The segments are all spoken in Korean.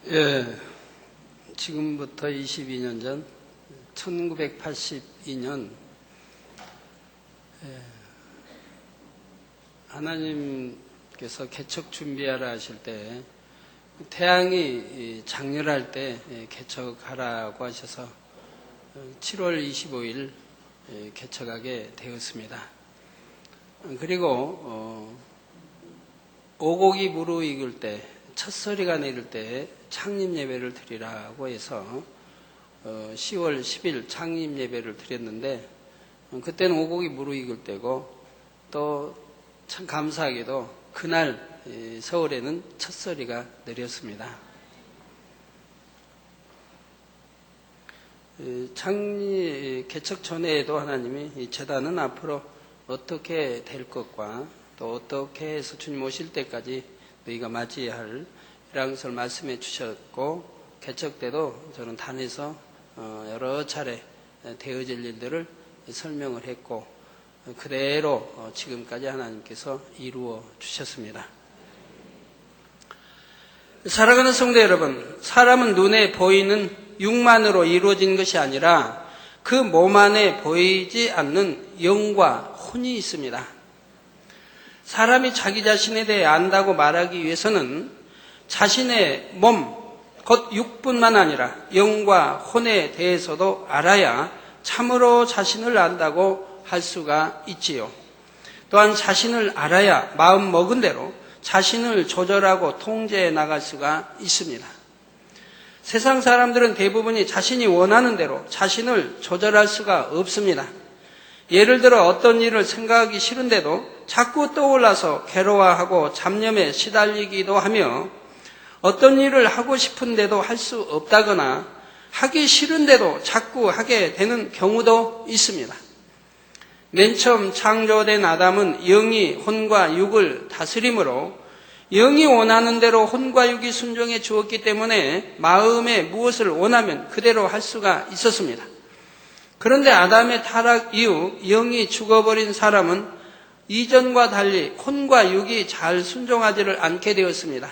예, 지금부터 22년 전 1982년 하나님께서 개척 준비하라 하실 때 태양이 장렬할 때 개척하라고 하셔서 7월 25일 개척하게 되었습니다. 그리고 오곡이 무르익을 때 첫 소리가 내릴 때 창립 예배를 드리라고 해서 10월 10일 창립 예배를 드렸는데 그때는 오곡이 무르익을 때고 또 참 감사하게도 그날 서울에는 첫 소리가 내렸습니다. 창립 개척 전에도 하나님이 이 재단은 앞으로 어떻게 될 것과 또 어떻게 해서 주님 오실 때까지 너희가 맞이해야 할 이라는 것을 말씀해 주셨고, 개척 때도 저는 단에서 여러 차례 되어질 일들을 설명을 했고 그대로 지금까지 하나님께서 이루어 주셨습니다. 사랑하는 성도 여러분, 사람은 눈에 보이는 육만으로 이루어진 것이 아니라 그 몸 안에 보이지 않는 영과 혼이 있습니다. 사람이 자기 자신에 대해 안다고 말하기 위해서는 자신의 몸, 곧 육뿐만 아니라 영과 혼에 대해서도 알아야 참으로 자신을 안다고 할 수가 있지요. 또한 자신을 알아야 마음 먹은 대로 자신을 조절하고 통제해 나갈 수가 있습니다. 세상 사람들은 대부분이 자신이 원하는 대로 자신을 조절할 수가 없습니다. 예를 들어 어떤 일을 생각하기 싫은데도 자꾸 떠올라서 괴로워하고 잡념에 시달리기도 하며, 어떤 일을 하고 싶은데도 할 수 없다거나 하기 싫은데도 자꾸 하게 되는 경우도 있습니다. 맨 처음 창조된 아담은 영이 혼과 육을 다스림으로 영이 원하는 대로 혼과 육이 순종해 주었기 때문에 마음에 무엇을 원하면 그대로 할 수가 있었습니다. 그런데 아담의 타락 이후 영이 죽어버린 사람은 이전과 달리 혼과 육이 잘 순종하지를 않게 되었습니다.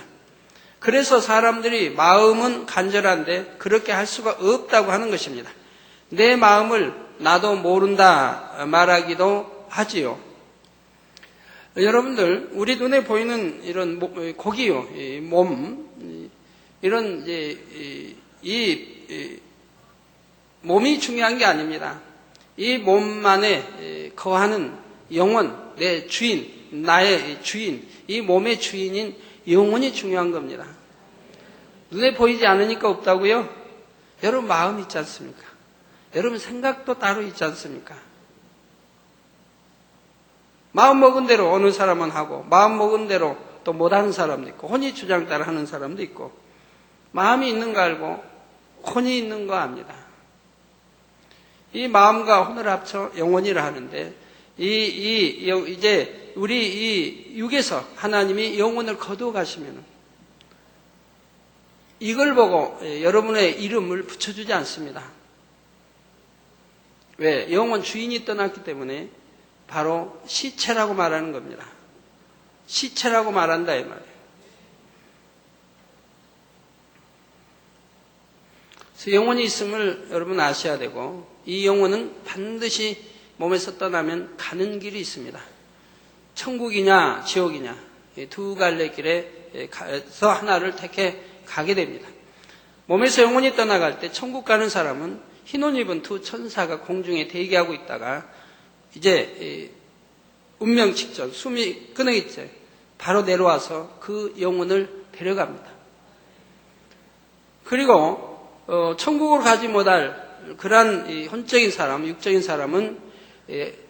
그래서 사람들이 마음은 간절한데 그렇게 할 수가 없다고 하는 것입니다. 내 마음을 나도 모른다 말하기도 하지요. 여러분들, 우리 눈에 보이는 이런 고기요, 몸, 이런 이 몸이 중요한 게 아닙니다. 이 몸 안에 거하는 영혼, 내 주인, 나의 주인, 이 몸의 주인인 영혼이 중요한 겁니다. 눈에 보이지 않으니까 없다고요? 여러분 마음 있지 않습니까? 여러분 생각도 따로 있지 않습니까? 마음 먹은 대로 어느 사람은 하고 마음 먹은 대로 또 못하는 사람도 있고 혼이 주장 따라 하는 사람도 있고, 마음이 있는 거 알고 혼이 있는 거 압니다. 이 마음과 혼을 합쳐 영혼이라 하는데, 이제 우리 이 육에서 하나님이 영혼을 거두어 가시면은 이걸 보고 여러분의 이름을 붙여주지 않습니다. 왜? 영혼 주인이 떠났기 때문에 바로 시체라고 말하는 겁니다. 시체라고 말한다 이 말이에요. 그래서 영혼이 있음을 여러분 아셔야 되고, 이 영혼은 반드시 몸에서 떠나면 가는 길이 있습니다. 천국이냐 지옥이냐 두 갈래 길에서 하나를 택해 가게 됩니다. 몸에서 영혼이 떠나갈 때 천국 가는 사람은 흰 옷 입은 두 천사가 공중에 대기하고 있다가 이제 운명 직전 숨이 끊어질 때 바로 내려와서 그 영혼을 데려갑니다. 그리고 천국으로 가지 못할 그러한 혼적인 사람, 육적인 사람은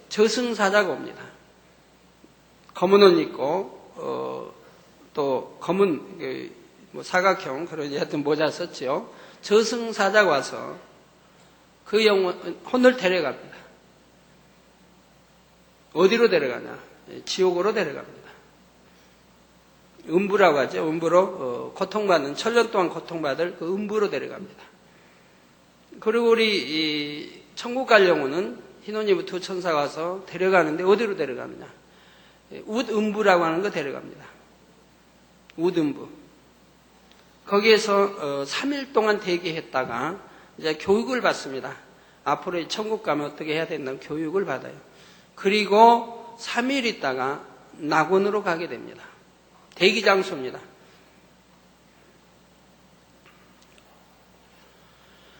저승사자가 옵니다. 검은 옷 입고 또 검은 사각형 그런 하여튼 모자 썼죠. 저승사자가 와서 그 혼을 데려갑니다. 어디로 데려가냐? 지옥으로 데려갑니다. 음부라고 하죠. 음부로 고통받는, 천년 동안 고통받을 그 음부로 데려갑니다. 그리고 우리 천국 갈 영혼은 흰옷 입은 두 천사가 와서 데려가는데 어디로 데려가느냐? 웃음부라고 하는 거 데려갑니다. 웃음부. 거기에서 3일 동안 대기했다가 이제 교육을 받습니다. 앞으로 천국 가면 어떻게 해야 된다는 교육을 받아요. 그리고 3일 있다가 낙원으로 가게 됩니다. 대기 장소입니다.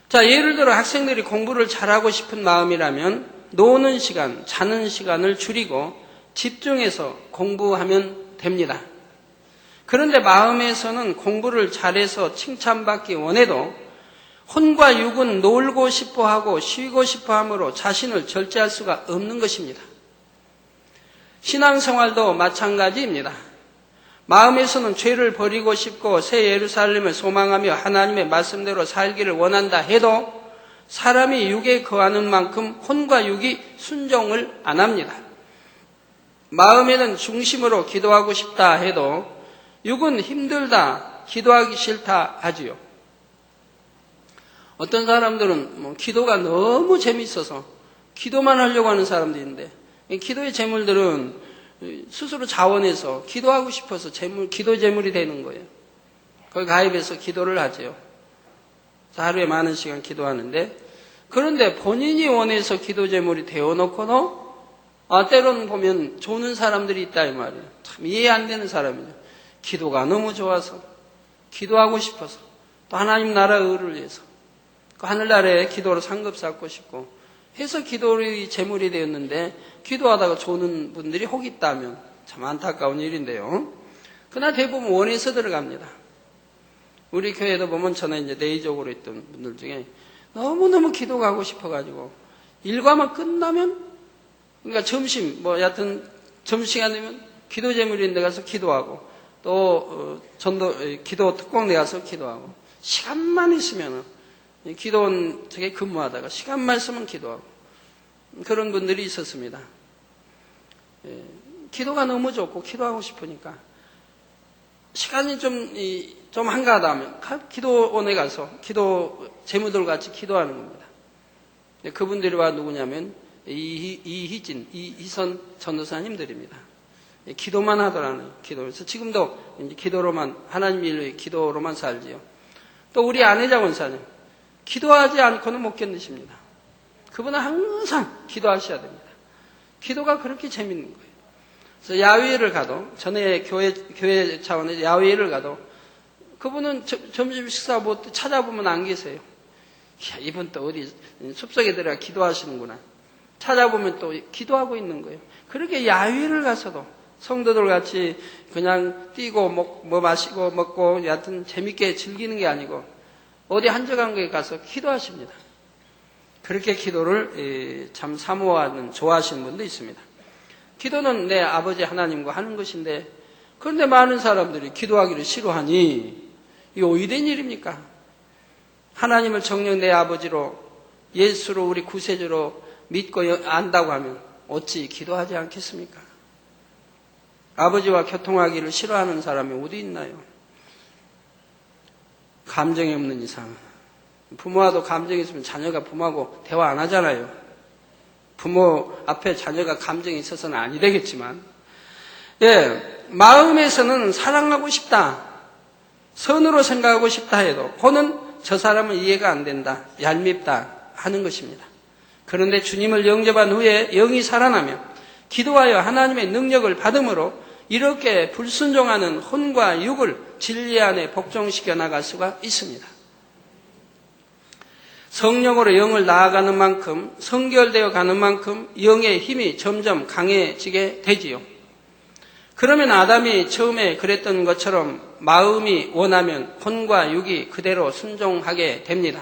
자, 예를 들어 학생들이 공부를 잘하고 싶은 마음이라면 노는 시간, 자는 시간을 줄이고 집중해서 공부하면 됩니다. 그런데 마음에서는 공부를 잘해서 칭찬받기 원해도 혼과 육은 놀고 싶어하고 쉬고 싶어함으로 자신을 절제할 수가 없는 것입니다. 신앙생활도 마찬가지입니다. 마음에서는 죄를 버리고 싶고 새 예루살렘을 소망하며 하나님의 말씀대로 살기를 원한다 해도 사람이 육에 거하는 만큼 혼과 육이 순종을 안 합니다. 마음에는 중심으로 기도하고 싶다 해도 육은 힘들다, 기도하기 싫다 하지요. 어떤 사람들은 기도가 너무 재미있어서 기도만 하려고 하는 사람도 있는데 기도의 재물들은 스스로 자원해서 기도하고 싶어서 기도 재물이 되는 거예요. 거기 가입해서 기도를 하죠. 하루에 많은 시간 기도하는데 그런데 본인이 원해서 기도 재물이 되어놓고도 때로는 보면 조는 사람들이 있다 이 말이에요. 참 이해 안 되는 사람이죠. 기도가 너무 좋아서 기도하고 싶어서 또 하나님 나라 의를 위해서 그 하늘나라에 기도로 상급 쌓고 싶고 해서 기도의 제물이 되었는데 기도하다가 조는 분들이 혹 있다면 참 안타까운 일인데요. 그러나 대부분 원해서 들어갑니다. 우리 교회도 보면 전에 이제 내의적으로 있던 분들 중에 너무너무 기도가 하고 싶어가지고 일과만 끝나면 그러니까 점심 여하튼 점심시간 되면 기도 제물인데 가서 기도하고 또 전도 기도 특공대 가서 기도하고 시간만 있으면은 기도원 저게 근무하다가 시간만 있으면 기도하고 그런 분들이 있었습니다. 기도가 너무 좋고 기도하고 싶으니까 시간이 좀 한가하다 하면 기도원에 가서 기도 재무들 같이 기도하는 겁니다. 그분들이 와 누구냐면 이희진, 이희선 전도사님들입니다. 기도만 하더라는 기도에서 지금도 이제 기도로만 하나님 일로 기도로만 살지요. 또 우리 안혜자 원사님 기도하지 않고는 못 견디십니다. 그분은 항상 기도하셔야 됩니다. 기도가 그렇게 재밌는 거예요. 그래서 야외를 가도 전에 교회 차원에서 야외를 가도 그분은 점심 식사 뭐 찾아보면 안 계세요. 야, 이분 또 어디 숲속에 들어가 기도하시는구나. 찾아보면 또 기도하고 있는 거예요. 그렇게 야외를 가서도 성도들 같이 그냥 뛰고 뭐 마시고 먹고 여하튼 재밌게 즐기는 게 아니고 어디 한적한 곳에 가서 기도하십니다. 그렇게 기도를 참 사모하는 좋아하시는 분도 있습니다. 기도는 내 아버지 하나님과 하는 것인데 그런데 많은 사람들이 기도하기를 싫어하니 이게 오이된 일입니까? 하나님을 정녕 내 아버지로 예수로 우리 구세주로 믿고 안다고 하면 어찌 기도하지 않겠습니까? 아버지와 교통하기를 싫어하는 사람이 어디 있나요? 감정이 없는 이상 부모와도 감정이 있으면 자녀가 부모하고 대화 안 하잖아요. 부모 앞에 자녀가 감정이 있어서는 아니 되겠지만 마음에서는 사랑하고 싶다, 선으로 생각하고 싶다 해도 혼은 저 사람은 이해가 안 된다, 얄밉다 하는 것입니다. 그런데 주님을 영접한 후에 영이 살아나며 기도하여 하나님의 능력을 받음으로 이렇게 불순종하는 혼과 육을 진리 안에 복종시켜 나갈 수가 있습니다. 성령으로 영을 나아가는 만큼 성결되어 가는 만큼 영의 힘이 점점 강해지게 되지요. 그러면 아담이 처음에 그랬던 것처럼 마음이 원하면 혼과 육이 그대로 순종하게 됩니다.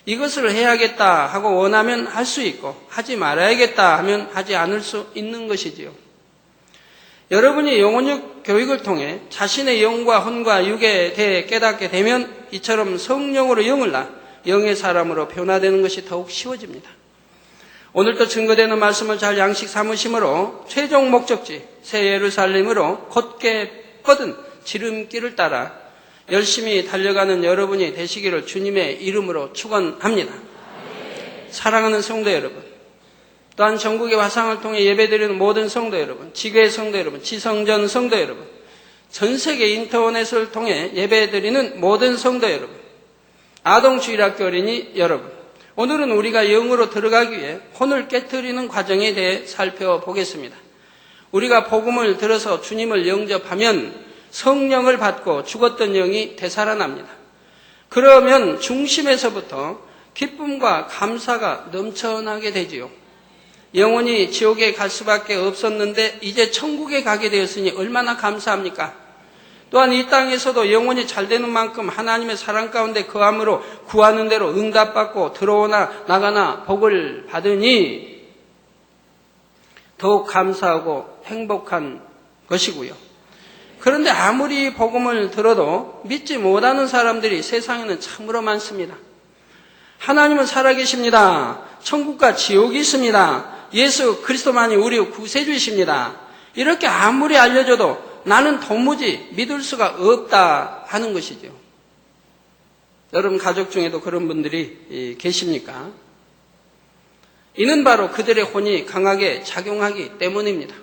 이것을 해야겠다 하고 원하면 할 수 있고 하지 말아야겠다 하면 하지 않을 수 있는 것이지요. 여러분이 영혼육 교육을 통해 자신의 영과 혼과 육에 대해 깨닫게 되면 이처럼 성령으로 영을 낳아 영의 사람으로 변화되는 것이 더욱 쉬워집니다. 오늘도 증거되는 말씀을 잘 양식 삼으심으로 최종 목적지 새 예루살렘으로 곧게 뻗은 지름길을 따라 열심히 달려가는 여러분이 되시기를 주님의 이름으로 축원합니다. 사랑하는 성도 여러분, 또한 전국의 화상을 통해 예배드리는 모든 성도 여러분, 지교의 성도 여러분, 지성전 성도 여러분, 전 세계 인터넷을 통해 예배드리는 모든 성도 여러분, 아동주일학교 어린이 여러분, 오늘은 우리가 영으로 들어가기 위해 혼을 깨트리는 과정에 대해 살펴보겠습니다. 우리가 복음을 들어서 주님을 영접하면 성령을 받고 죽었던 영이 되살아납니다. 그러면 중심에서부터 기쁨과 감사가 넘쳐나게 되지요. 영원히 지옥에 갈 수밖에 없었는데 이제 천국에 가게 되었으니 얼마나 감사합니까? 또한 이 땅에서도 영원히 잘 되는 만큼 하나님의 사랑 가운데 거함으로 구하는 대로 응답받고 들어오나 나가나 복을 받으니 더욱 감사하고 행복한 것이고요. 그런데 아무리 복음을 들어도 믿지 못하는 사람들이 세상에는 참으로 많습니다. 하나님은 살아계십니다. 천국과 지옥이 있습니다. 예수 그리스도만이 우리의 구세주이십니다. 이렇게 아무리 알려줘도 나는 도무지 믿을 수가 없다 하는 것이죠. 여러분 가족 중에도 그런 분들이 계십니까? 이는 바로 그들의 혼이 강하게 작용하기 때문입니다.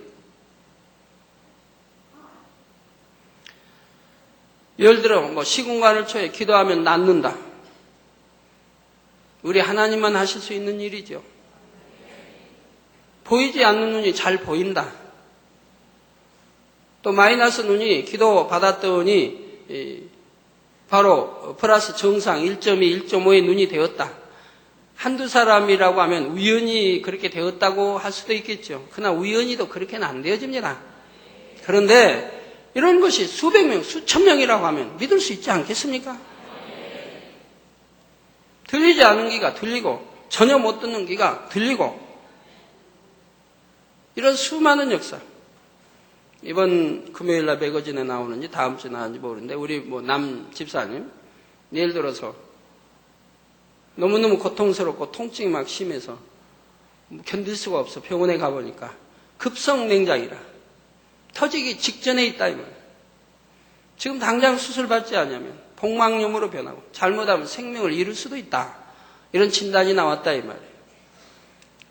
예를 들어 시공간을 초에 기도하면 낫는다. 우리 하나님만 하실 수 있는 일이죠. 보이지 않는 눈이 잘 보인다. 또 마이너스 눈이 기도 받았더니 바로 플러스 정상 1.2, 1.5의 눈이 되었다. 한두 사람이라고 하면 우연히 그렇게 되었다고 할 수도 있겠죠. 그러나 우연히도 그렇게는 안 되어집니다. 그런데 이런 것이 수백 명, 수천 명이라고 하면 믿을 수 있지 않겠습니까? 들리지 않는 귀가 들리고 전혀 못 듣는 귀가 들리고 이런 수많은 역사. 이번 금요일날 매거진에 나오는지 다음 주에 나오는지 모르는데 우리 남 집사님 예를 들어서 너무너무 고통스럽고 통증이 막 심해서 견딜 수가 없어. 병원에 가보니까 급성 맹장이라 터지기 직전에 있다 이 말이에요. 지금 당장 수술 받지 않으면 복막염으로 변하고 잘못하면 생명을 잃을 수도 있다. 이런 진단이 나왔다 이 말이에요.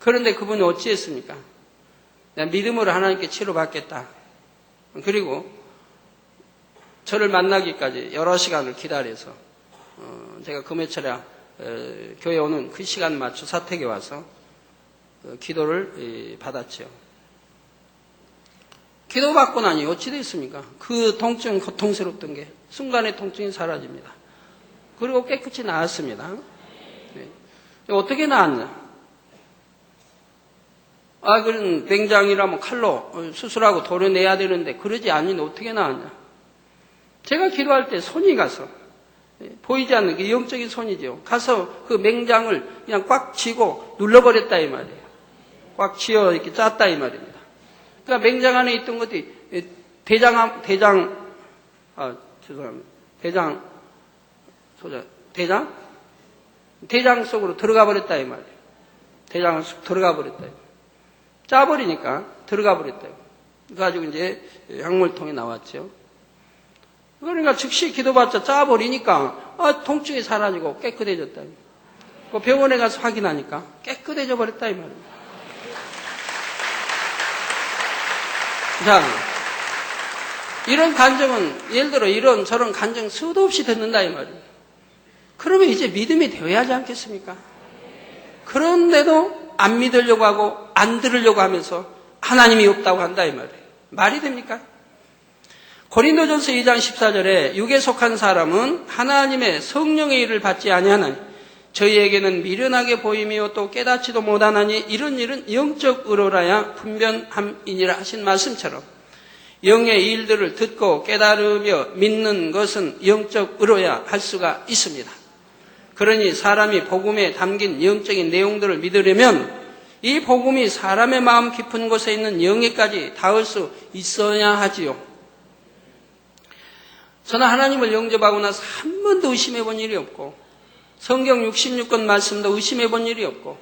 그런데 그분이 어찌했습니까? 내가 믿음으로 하나님께 치료받겠다. 그리고 저를 만나기까지 여러 시간을 기다려서 제가 금요일에 교회 오는 그 시간 맞춰 사택에 와서 기도를 받았죠. 기도받고 나니 어찌 됐습니까? 그 통증, 고통스럽던 게 순간에 통증이 사라집니다. 그리고 깨끗이 나았습니다. 네. 어떻게 나았냐? 그런 맹장이라면 칼로 수술하고 도려내야 되는데 그러지 않으니 어떻게 나았냐? 제가 기도할 때 손이 가서 보이지 않는 게 영적인 손이죠. 가서 그 맹장을 그냥 꽉 쥐고 눌러버렸다 이 말이에요. 꽉 쥐어 이렇게 짰다 이 말입니다. 그러니까 맹장 안에 있던 것이 대장 속으로 들어가 버렸다 이 말이에요. 대장 속 들어가 버렸다. 짜버리니까 들어가 버렸다. 그래가지고 이제 약물통에 나왔죠. 그러니까 즉시 기도받자 짜버리니까 통증이 사라지고 깨끗해졌다. 그 병원에 가서 확인하니까 깨끗해져 버렸다 이 말입니다. 자, 이런 간증은 예를 들어 이런 저런 간증 수도 없이 듣는다 이 말입니다. 그러면 이제 믿음이 되어야 하지 않겠습니까? 그런데도 안 믿으려고 하고 안 들으려고 하면서 하나님이 없다고 한다 이 말이에요. 말이 됩니까? 고린도전서 2장 14절에 육에 속한 사람은 하나님의 성령의 일을 받지 아니하나니 저희에게는 미련하게 보이며 또 깨닫지도 못하나니 이런 일은 영적 의로라야 분변함이니라 하신 말씀처럼 영의 일들을 듣고 깨달으며 믿는 것은 영적 의로야 할 수가 있습니다. 그러니 사람이 복음에 담긴 영적인 내용들을 믿으려면 이 복음이 사람의 마음 깊은 곳에 있는 영에까지 닿을 수 있어야 하지요. 저는 하나님을 영접하고 나서 한 번도 의심해 본 일이 없고 성경 66권 말씀도 의심해 본 일이 없고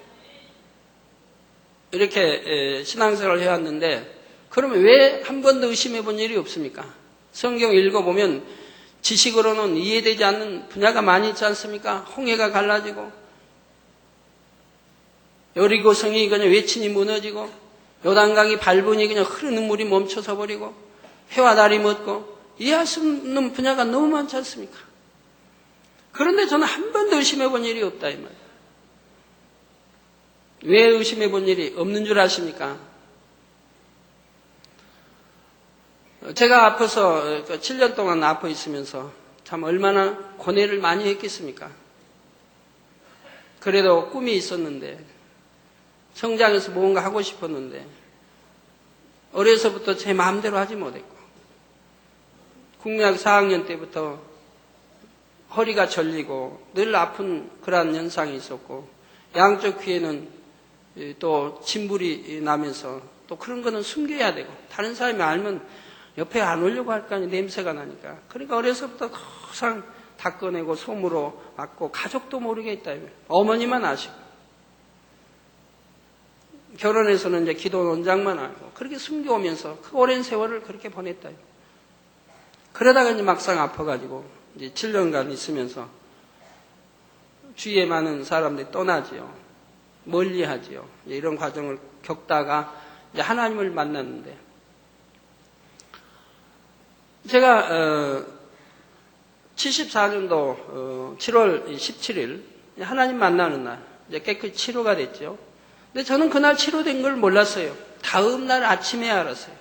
이렇게 신앙생활을 해왔는데 그러면 왜 한 번도 의심해 본 일이 없습니까? 성경 읽어보면 지식으로는 이해되지 않는 분야가 많이 있지 않습니까? 홍해가 갈라지고 여리고성이 그냥 외친이 무너지고 요단강이 밟으니 그냥 흐르는 물이 멈춰서 버리고 해와 달이 멎고 이해할 수 없는 분야가 너무 많지 않습니까? 그런데 저는 한 번도 의심해 본 일이 없다 이 말이에요. 왜 의심해 본 일이 없는 줄 아십니까? 제가 아파서 7년 동안 아파 있으면서 참 얼마나 고뇌를 많이 했겠습니까? 그래도 꿈이 있었는데 성장해서 뭔가 하고 싶었는데 어려서부터 제 마음대로 하지 못했고 국민학교 4학년 때부터 허리가 절리고 늘 아픈 그러한 현상이 있었고 양쪽 귀에는 또 진불이 나면서 또 그런 거는 숨겨야 되고 다른 사람이 알면 옆에 안 오려고 할 거 아니에요. 냄새가 나니까. 그러니까 어려서부터 항상 닦아내고 솜으로 맞고 가족도 모르겠다. 어머니만 아시고 결혼해서는 이제 기도 원장만 알고 그렇게 숨겨오면서 그 오랜 세월을 그렇게 보냈다. 그러다가 이제 막상 아파가지고 이제 7년간 있으면서 주위에 많은 사람들이 떠나지요. 멀리하지요. 이런 과정을 겪다가 이제 하나님을 만났는데 제가 74년도 7월 17일 하나님 만나는 날 이제 깨끗이 치료가 됐죠. 근데 저는 그날 치료된 걸 몰랐어요. 다음 날 아침에 알았어요.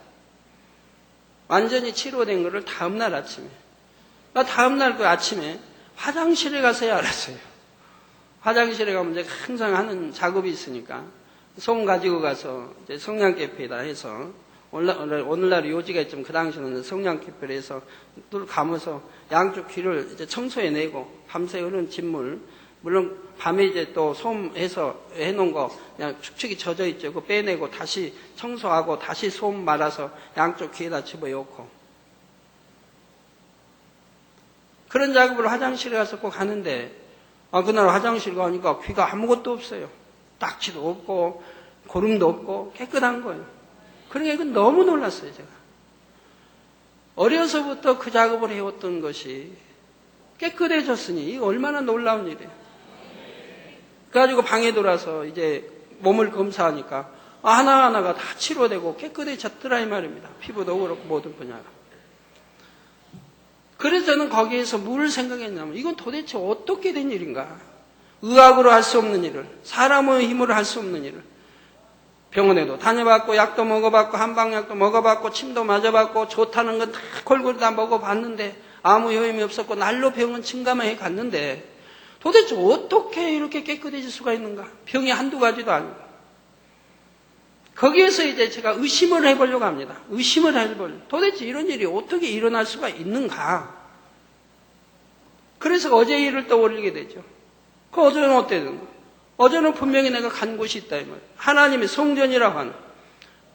완전히 치료된 거를 다음 날 아침에. 다음 날 그 아침에 화장실에 가서야 알았어요. 화장실에 가면 제가 항상 하는 작업이 있으니까 솜 가지고 가서 이제 성냥개피에다 해서 오늘날 요지가 있지만 그 당시에는 성냥개피를 해서 뚫 감아서 양쪽 귀를 이제 청소해내고 밤새 흐른 진물 물론 밤에 이제 또 솜 해서 해놓은 거 그냥 축축이 젖어 있죠. 그거 빼내고 다시 청소하고 다시 솜 말아서 양쪽 귀에다 집어넣고 그런 작업을 화장실에 가서 꼭 하는데 그날 화장실 가니까 귀가 아무것도 없어요. 딱지도 없고 고름도 없고 깨끗한 거예요. 그러니까 이건 너무 놀랐어요. 제가 어려서부터 그 작업을 해왔던 것이 깨끗해졌으니 이거 얼마나 놀라운 일이에요. 그래가지고 방에 들어와서 이제 몸을 검사하니까 하나하나가 다 치료되고 깨끗해졌더라 이 말입니다. 피부도 그렇고 모든 분야가. 그래서 저는 거기에서 뭘 생각했냐면 이건 도대체 어떻게 된 일인가. 의학으로 할 수 없는 일을 사람의 힘으로 할 수 없는 일을 병원에도 다녀봤고 약도 먹어봤고 한방약도 먹어봤고 침도 맞아봤고 좋다는 건 다 골고루 다 먹어봤는데 아무 효험이 없었고 날로 병원 침감해 갔는데 도대체 어떻게 이렇게 깨끗해질 수가 있는가. 병이 한두 가지도 아니고 거기에서 이제 제가 의심을 해보려고 합니다. 의심을 해보려고. 도대체 이런 일이 어떻게 일어날 수가 있는가. 그래서 어제 일을 떠올리게 되죠. 그 어제는 어땠는가. 어제는 분명히 내가 간 곳이 있다 이 말이에요. 하나님의 성전이라고 하는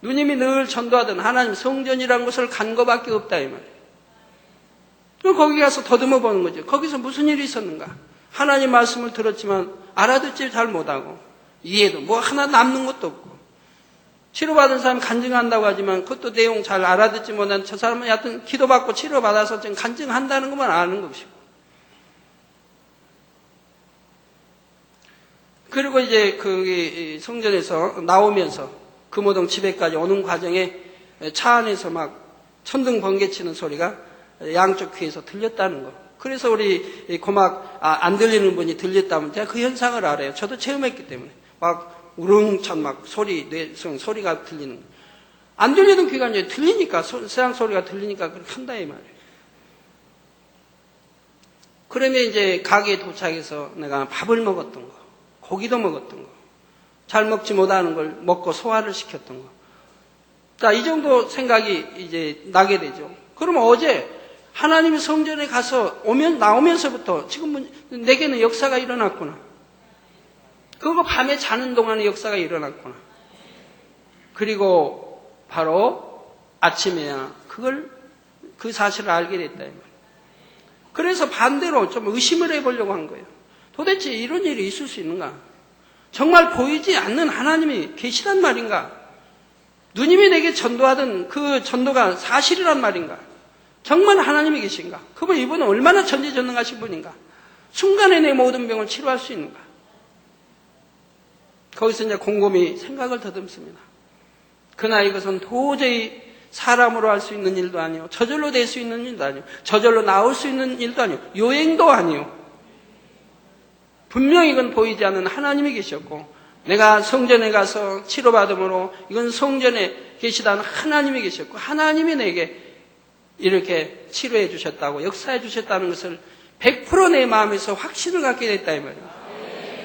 누님이 늘 전도하던 하나님 성전이라는 곳을 간 것밖에 없다 이 말이에요. 그럼 거기 가서 더듬어 보는 거죠. 거기서 무슨 일이 있었는가. 하나님 말씀을 들었지만 알아듣지 잘 못하고 이해도 뭐 하나 남는 것도 없고 치료받은 사람 간증한다고 하지만 그것도 내용 잘 알아듣지 못한 저 사람은 여하튼 기도받고 치료받아서 지금 간증한다는 것만 아는 것이고 그리고 이제 그 성전에서 나오면서 금호동 집에까지 오는 과정에 차 안에서 막 천둥 번개치는 소리가 양쪽 귀에서 들렸다는 거. 그래서 우리 고막 안 들리는 분이 들렸다면 제가 그 현상을 알아요. 저도 체험했기 때문에 막 우렁찬 막 뇌성 소리가 들리는 거. 안 들리는 귀가 이제 들리니까 세상 소리가 들리니까 그렇게 한다 이 말이에요. 그러면 이제 가게에 도착해서 내가 밥을 먹었던 거, 고기도 먹었던 거, 잘 먹지 못하는 걸 먹고 소화를 시켰던 거. 자, 이 정도 생각이 이제 나게 되죠. 그러면 어제 하나님의 성전에 가서 나오면서부터 지금 내게는 역사가 일어났구나. 그거 밤에 자는 동안에 역사가 일어났구나. 그리고 바로 아침에야 그 사실을 알게 됐다. 그래서 반대로 좀 의심을 해보려고 한 거예요. 도대체 이런 일이 있을 수 있는가? 정말 보이지 않는 하나님이 계시단 말인가? 누님이 내게 전도하던 그 전도가 사실이란 말인가? 정말 하나님이 계신가? 이분은 얼마나 전지전능하신 분인가? 순간에 내 모든 병을 치료할 수 있는가? 거기서 이제 곰곰이 생각을 더듬습니다. 그날 이것은 도저히 사람으로 할 수 있는 일도 아니요. 저절로 될 수 있는 일도 아니요. 저절로 나올 수 있는 일도 아니요. 요행도 아니요. 분명히 이건 보이지 않는 하나님이 계셨고, 내가 성전에 가서 치료받음으로 이건 성전에 계시다는 하나님이 계셨고, 하나님이 내게 이렇게 치료해 주셨다고, 역사해 주셨다는 것을 100% 내 마음에서 확신을 갖게 됐다 이 말이에요.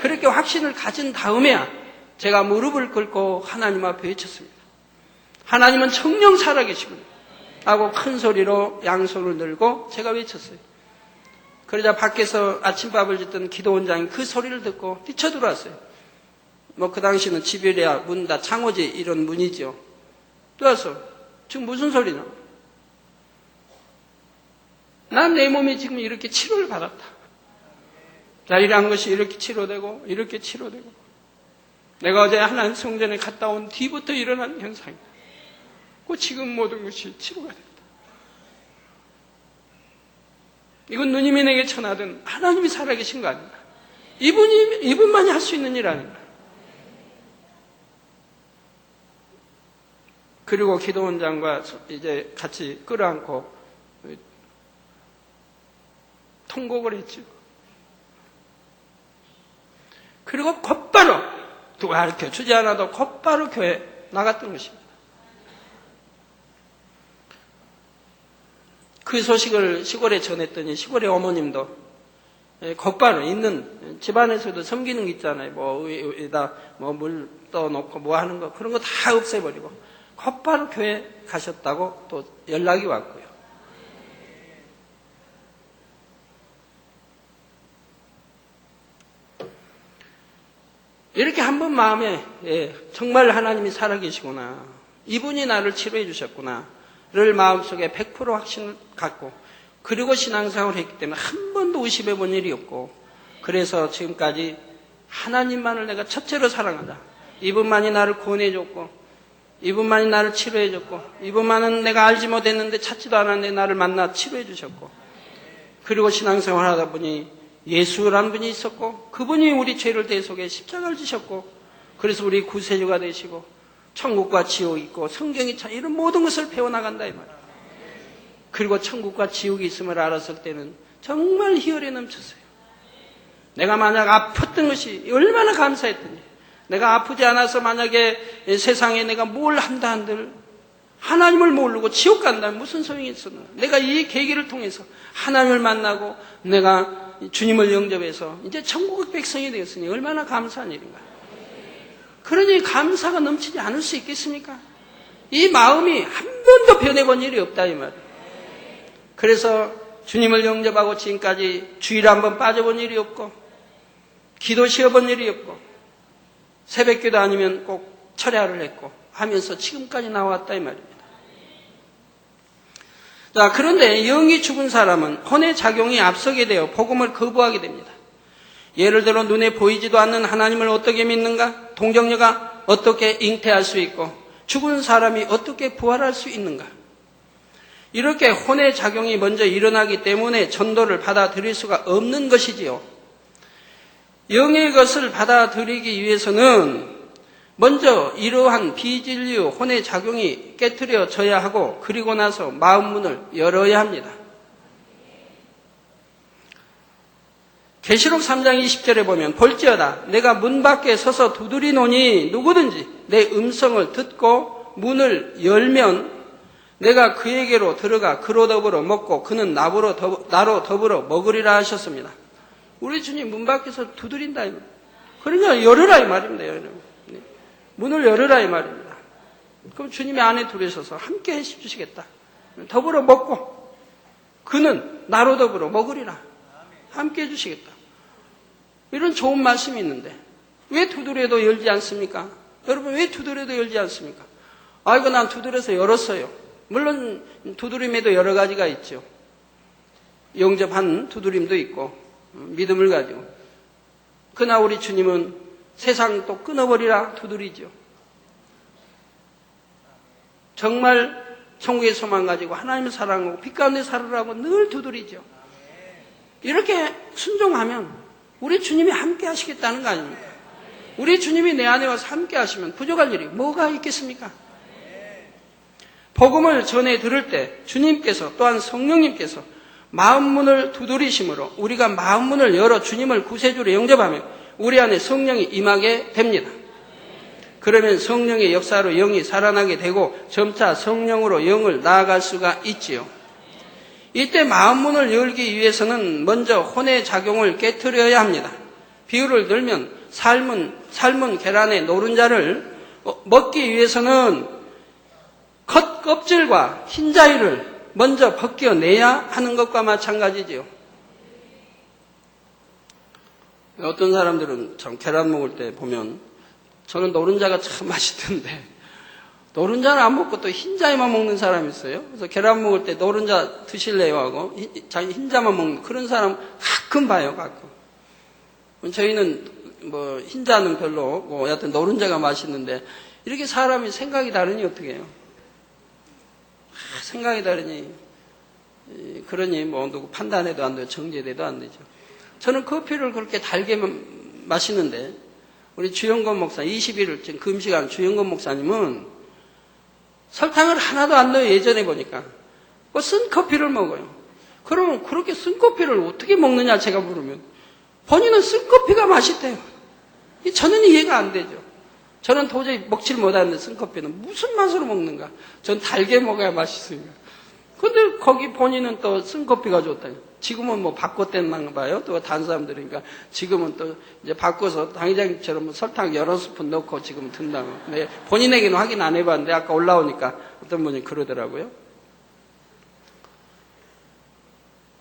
그렇게 확신을 가진 다음에야 제가 무릎을 꿇고 하나님 앞에 외쳤습니다. 하나님은 정녕 살아계시군요 하고 큰 소리로 양손을 들고 제가 외쳤어요. 그러자 밖에서 아침밥을 짓던 기도원장이 그 소리를 듣고 뛰쳐들어왔어요. 그 당시는 집이래야 문 다 창호지 이런 문이죠. 들어와서 지금 무슨 소리냐? 난 내 몸이 지금 이렇게 치료를 받았다. 자일한 것이 이렇게 치료되고 이렇게 치료되고, 내가 어제 하나님 성전에 갔다 온 뒤부터 일어난 현상이다. 지금 모든 것이 치료가 됐다. 이건 누님이 내게 전하던 하나님이 살아계신 거 아닌가? 이분만이 할 수 있는 일 아닌가? 그리고 기도원장과 이제 같이 끌어안고 통곡을 했죠. 그리고 곧바로 누가 가르쳐 주지 않아도 곧바로 교회 나갔던 것입니다. 그 소식을 시골에 전했더니 시골의 어머님도 곧바로 있는 집안에서도 섬기는 게 있잖아요. 위에다 물 떠놓고 뭐 하는 거, 그런 거 다 없애버리고 곧바로 교회 가셨다고 또 연락이 왔고요. 이렇게 한번 마음에 정말 하나님이 살아계시구나, 이분이 나를 치료해 주셨구나를 마음속에 100% 확신을 갖고, 그리고 신앙생활을 했기 때문에 한 번도 의심해 본 일이 없고, 그래서 지금까지 하나님만을 내가 첫째로 사랑하자, 이분만이 나를 구원해 줬고, 이분만이 나를 치료해 줬고, 이분만은 내가 알지 못했는데 찾지도 않았는데 나를 만나 치료해 주셨고, 그리고 신앙생활 하다 보니 예수라는 분이 있었고, 그분이 우리 죄를 대속해 십자가를 지셨고, 그래서 우리 구세주가 되시고, 천국과 지옥이 있고 성경이 참 이런 모든 것을 배워나간다 이 말이에요. 그리고 천국과 지옥이 있음을 알았을 때는 정말 희열에 넘쳤어요. 내가 만약 아팠던 것이 얼마나 감사했더니, 내가 아프지 않아서 만약에 세상에 내가 뭘 한다 한들 하나님을 모르고 지옥 간다면 무슨 소용이 있었나. 내가 이 계기를 통해서 하나님을 만나고 내가 주님을 영접해서 이제 천국의 백성이 되었으니 얼마나 감사한 일인가. 그러니 감사가 넘치지 않을 수 있겠습니까? 이 마음이 한 번도 변해본 일이 없다 이 말이에요. 그래서 주님을 영접하고 지금까지 주일 한번 빠져본 일이 없고, 기도 쉬어본 일이 없고, 새벽기도 아니면 꼭 철야를 했고 하면서 지금까지 나왔다 이 말입니다. 자, 그런데 영이 죽은 사람은 혼의 작용이 앞서게 되어 복음을 거부하게 됩니다. 예를 들어 눈에 보이지도 않는 하나님을 어떻게 믿는가? 동정녀가 어떻게 잉태할 수 있고 죽은 사람이 어떻게 부활할 수 있는가? 이렇게 혼의 작용이 먼저 일어나기 때문에 전도를 받아들일 수가 없는 것이지요. 영의 것을 받아들이기 위해서는 먼저 이러한 비진리 혼의 작용이 깨트려져야 하고, 그리고 나서 마음 문을 열어야 합니다. 계시록 3장 20절에 보면 볼지어다 내가 문 밖에 서서 두드리노니 누구든지 내 음성을 듣고 문을 열면 내가 그에게로 들어가 그로 더불어 먹고 그는 나로 더불어 먹으리라 하셨습니다. 우리 주님 문 밖에서 두드린다. 그러니까 열으라 이 말입니다. 문을 열으라 이 말입니다. 그럼 주님이 안에 들어오셔서 함께 해주시겠다. 더불어 먹고 그는 나로 더불어 먹으리라. 함께 해주시겠다. 이런 좋은 말씀이 있는데 왜 두드려도 열지 않습니까? 여러분 왜 두드려도 열지 않습니까? 아이고 난 두드려서 열었어요. 물론 두드림에도 여러 가지가 있죠. 영접한 두드림도 있고 믿음을 가지고. 그러나 우리 주님은 세상 또 끊어버리라 두드리죠. 정말 천국의 소망 가지고 하나님을 사랑하고 빛 가운데 살으라고 늘 두드리죠. 이렇게 순종하면 우리 주님이 함께 하시겠다는 거 아닙니까? 우리 주님이 내 안에 와서 함께 하시면 부족할 일이 뭐가 있겠습니까? 복음을 전해 들을 때 주님께서 또한 성령님께서 마음문을 두드리심으로 우리가 마음문을 열어 주님을 구세주로 영접하면 우리 안에 성령이 임하게 됩니다. 그러면 성령의 역사로 영이 살아나게 되고 점차 성령으로 영을 나아갈 수가 있지요. 이때 마음문을 열기 위해서는 먼저 혼의 작용을 깨트려야 합니다. 비유를 들면 삶은 계란의 노른자를 먹기 위해서는 겉껍질과 흰자위를 먼저 벗겨내야 하는 것과 마찬가지지요. 어떤 사람들은 참 계란 먹을 때 보면 저는 노른자가 참 맛있던데 노른자는 안 먹고 또 흰자위만 먹는 사람이 있어요. 그래서 계란 먹을 때 노른자 드실래요 하고 자기 흰자만 먹는 그런 사람 가끔 봐요. 가끔. 저희는 뭐 흰자는 별로 여하튼 노른자가 맛있는데 이렇게 사람이 생각이 다르니 어떻게 해요? 생각이 다르니 그러니 뭐 누구 판단해도 안 되고 정죄돼도 안 되죠. 저는 커피를 그렇게 달게 마시는데 우리 주영건 목사 21일 지금 금식한 주영건 목사님은 설탕을 하나도 안 넣어요. 예전에 보니까 쓴 커피를 먹어요. 그러면 그렇게 쓴 커피를 어떻게 먹느냐 제가 물으면 본인은 쓴 커피가 맛있대요. 저는 이해가 안 되죠. 저는 도저히 먹지를 못하는데 쓴 커피는 무슨 맛으로 먹는가? 전 달게 먹어야 맛있으니까. 근데 거기 본인은 또 쓴 커피가 좋다. 지금은 뭐 바꿨댔나 봐요. 또 다른 사람들이니까 지금은 또 이제 바꿔서 당회장님처럼 설탕 여러 스푼 넣고 지금 든다고. 근데 본인에게는 확인 안 해봤는데 아까 올라오니까 어떤 분이 그러더라고요.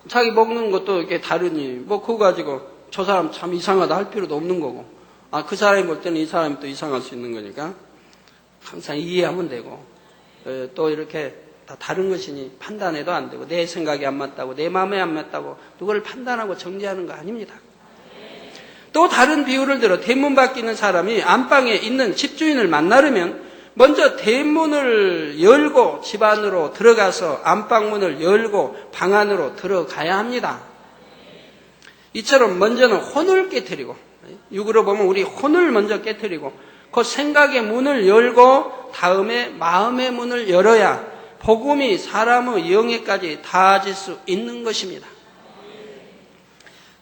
자기 먹는 것도 이렇게 다르니 뭐 그거 가지고 저 사람 참 이상하다 할 필요도 없는 거고 그 사람이 볼 때는 이 사람이 또 이상할 수 있는 거니까 항상 이해하면 되고 또 이렇게 다 다른 것이니 판단해도 안 되고 내 생각이 안 맞다고 내 마음에 안 맞다고 누구를 판단하고 정죄하는 거 아닙니다. 또 다른 비유를 들어 대문 밖에 있는 사람이 안방에 있는 집주인을 만나려면 먼저 대문을 열고 집 안으로 들어가서 안방문을 열고 방 안으로 들어가야 합니다. 이처럼 먼저는 혼을 깨트리고 육으로 보면 우리 혼을 먼저 깨트리고 그 생각의 문을 열고 다음에 마음의 문을 열어야 복음이 사람의 영에까지 닿아질 수 있는 것입니다.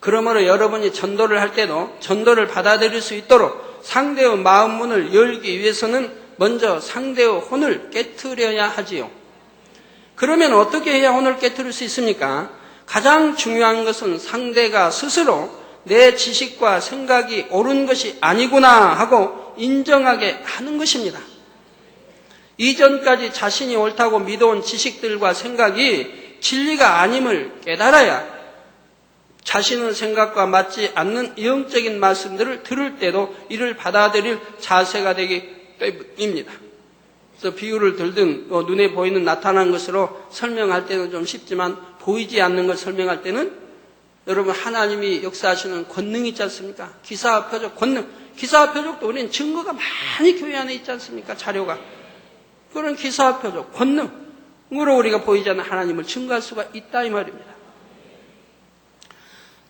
그러므로 여러분이 전도를 할 때도 전도를 받아들일 수 있도록 상대의 마음 문을 열기 위해서는 먼저 상대의 혼을 깨트려야 하지요. 그러면 어떻게 해야 혼을 깨트릴 수 있습니까? 가장 중요한 것은 상대가 스스로 내 지식과 생각이 옳은 것이 아니구나 하고 인정하게 하는 것입니다. 이전까지 자신이 옳다고 믿어온 지식들과 생각이 진리가 아님을 깨달아야 자신의 생각과 맞지 않는 영적인 말씀들을 들을 때도 이를 받아들일 자세가 되기 때문입니다. 그래서 비유를 들든 눈에 보이는 나타난 것으로 설명할 때는 좀 쉽지만 보이지 않는 걸 설명할 때는 여러분 하나님이 역사하시는 권능이 있지 않습니까? 기사와 표적, 권능. 기사와 표적도 우리는 증거가 많이 교회 안에 있지 않습니까? 자료가. 그런 기사와 표적, 권능으로 우리가 보이지 않는 하나님을 증거할 수가 있다 이 말입니다.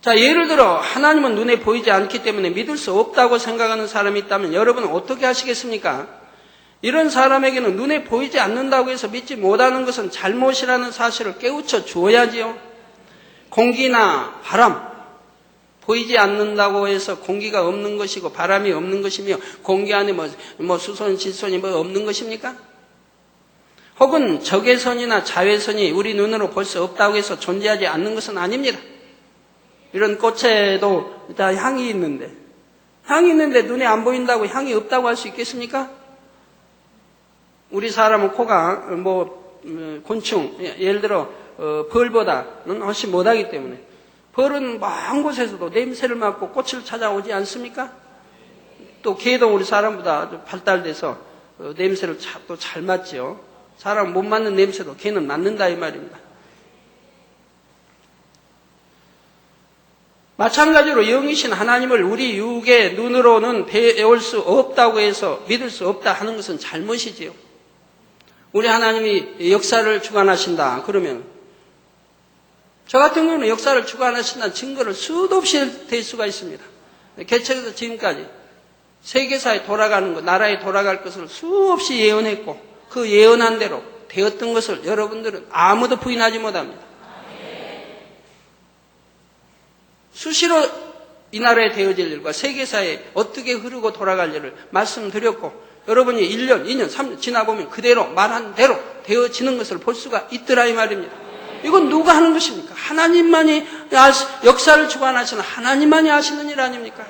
자, 예를 들어 하나님은 눈에 보이지 않기 때문에 믿을 수 없다고 생각하는 사람이 있다면 여러분은 어떻게 하시겠습니까? 이런 사람에게는 눈에 보이지 않는다고 해서 믿지 못하는 것은 잘못이라는 사실을 깨우쳐 주어야지요. 공기나 바람, 보이지 않는다고 해서 공기가 없는 것이고 바람이 없는 것이며 공기 안에 뭐 수선, 질선이 뭐 없는 것입니까? 혹은 적외선이나 자외선이 우리 눈으로 볼 수 없다고 해서 존재하지 않는 것은 아닙니다. 이런 꽃에도 다 향이 있는데 눈에 안 보인다고 향이 없다고 할 수 있겠습니까? 우리 사람은 코가 곤충, 예를 들어 벌보다는 훨씬 못하기 때문에 벌은 먼 곳에서도 냄새를 맡고 꽃을 찾아오지 않습니까? 또 개도 우리 사람보다 발달돼서 냄새를 또 잘 맡지요. 사람 못 맡는 냄새도 개는 맡는다 이 말입니다. 마찬가지로 영이신 하나님을 우리 육의 눈으로는 배울 수 없다고 해서 믿을 수 없다 하는 것은 잘못이지요. 우리 하나님이 역사를 주관하신다 그러면 저 같은 경우는 역사를 주관하신다는 증거를 수도 없이 댈 수가 있습니다. 개척에서 지금까지 세계사에 돌아가는 것, 나라에 돌아갈 것을 수없이 예언했고 그 예언한 대로 되었던 것을 여러분들은 아무도 부인하지 못합니다. 수시로 이 나라에 되어질 일과 세계사에 어떻게 흐르고 돌아갈 일을 말씀드렸고, 여러분이 1년, 2년, 3년 지나보면 그대로 말한 대로 되어지는 것을 볼 수가 있더라 이 말입니다. 이건 누가 하는 것입니까? 하나님만이 역사를 주관하시는 하나님만이 하시는 일 아닙니까?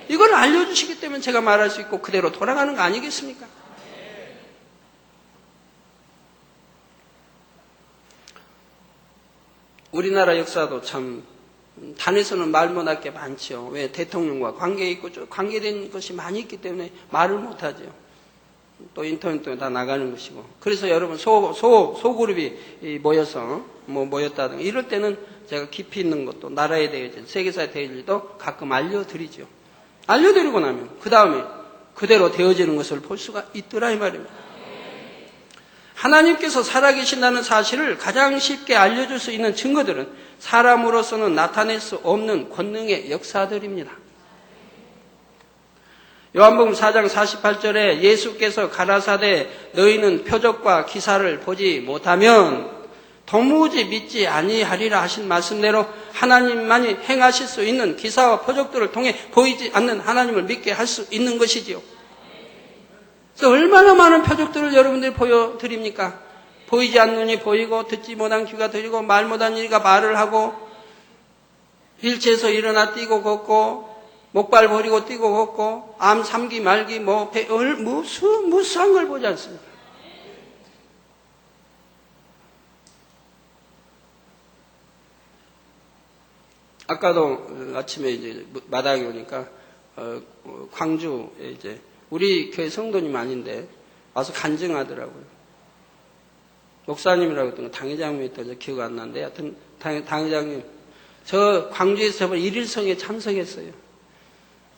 이걸 알려주시기 때문에 제가 말할 수 있고 그대로 돌아가는 거 아니겠습니까? 우리나라 역사도 참 단에서는 말 못할 게 많죠. 왜? 대통령과 관계된 것이 많이 있기 때문에 말을 못하죠. 또 인터넷도 다 나가는 것이고. 그래서 여러분 소그룹이 모여서 모였다든가 이럴 때는 제가 깊이 있는 것도 나라에 대해서 세계사에 대해서도 가끔 알려드리죠. 알려드리고 나면 그 다음에 그대로 되어지는 것을 볼 수가 있더라 이 말입니다. 하나님께서 살아계신다는 사실을 가장 쉽게 알려줄 수 있는 증거들은 사람으로서는 나타낼 수 없는 권능의 역사들입니다. 요한복음 4장 48절에 예수께서 가라사대 너희는 표적과 기사를 보지 못하면 도무지 믿지 아니하리라 하신 말씀대로 하나님만이 행하실 수 있는 기사와 표적들을 통해 보이지 않는 하나님을 믿게 할 수 있는 것이지요. 그래서 얼마나 많은 표적들을 여러분들이 보여드립니까? 보이지 않는 눈이 보이고 듣지 못한 귀가 들리고 말 못한 이가 말을 하고 일체에서 일어나 뛰고 걷고 목발 버리고 뛰고 걷고 암 3기 말기 무수한 걸 보지 않습니까? 아까도 아침에 이제 마당에 오니까 광주에 이제 우리 교회 성도님 아닌데 와서 간증하더라고요. 목사님이라고 했던 거 당회장님이었던 기억 안 나는데 하여튼 당회장님 저 광주에서 저번 1일성에 참석했어요.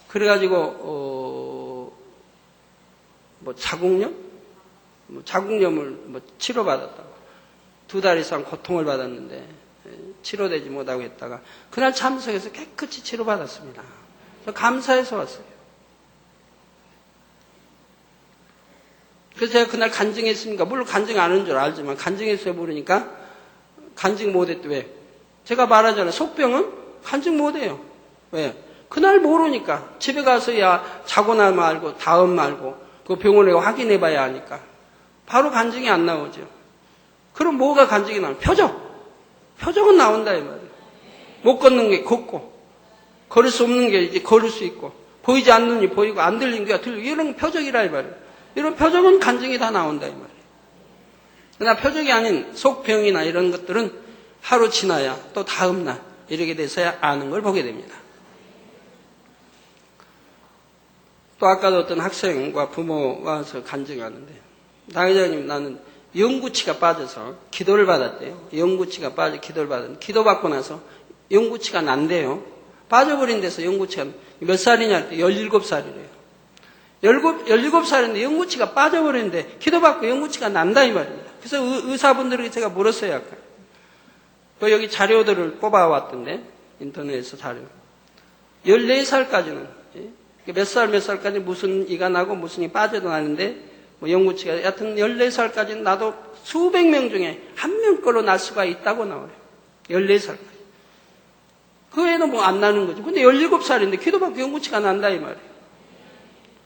그래가지고 자궁염을 치료받았다고 2달 이상 고통을 받았는데 치료되지 못하고 했다가 그날 참석해서 깨끗이 치료받았습니다. 감사해서 왔어요. 그래서 제가 그날 간증했습니까? 물론 간증 안 한 줄 알지만 간증했어요 모르니까 간증 못했대. 왜? 제가 말하잖아요. 속병은 간증 못해요. 왜? 그날 모르니까 집에 가서야 자고나 말고 다음 말고 그 병원에 확인해 봐야 하니까 바로 간증이 안 나오죠. 그럼 뭐가 간증이 나와요? 표적은 나온다 이 말이에요. 못 걷는 게 걷고 걸을 수 없는 게 이제 걸을 수 있고 보이지 않는 눈이 보이고 안 들리는 게 들리고 이런 건 표적이라 이 말이에요. 이런 표적은 간증이 다 나온다 이 말이에요. 그러나 표적이 아닌 속병이나 이런 것들은 하루 지나야 또 다음 날 이렇게 돼서야 아는 걸 보게 됩니다. 또 아까도 어떤 학생과 부모가 와서 간증하는데 당회장님 나는 영구치가 빠져서 기도를 받았대요. 영구치가 빠져 기도를 받았는데 기도 받고 나서 영구치가 난대요. 빠져버린 데서 영구치가 몇 살이냐 할 때 17살이래요. 17살인데 영구치가 빠져버렸는데 기도받고 영구치가 난다 이 말입니다. 그래서 의사분들에게 제가 물었어요. 아까. 여기 자료들을 뽑아왔던데 인터넷에서 자료. 14살까지는 몇 살까지 무슨 이가 나고 무슨 이 빠져도 나는데 영구치가 여하튼 14살까지는 나도 수백 명 중에 한 명 거로 날 수가 있다고 나와요. 14살까지. 그 외에는 뭐 안 나는 거죠. 근데 17살인데 기도받고 영구치가 난다 이 말이에요.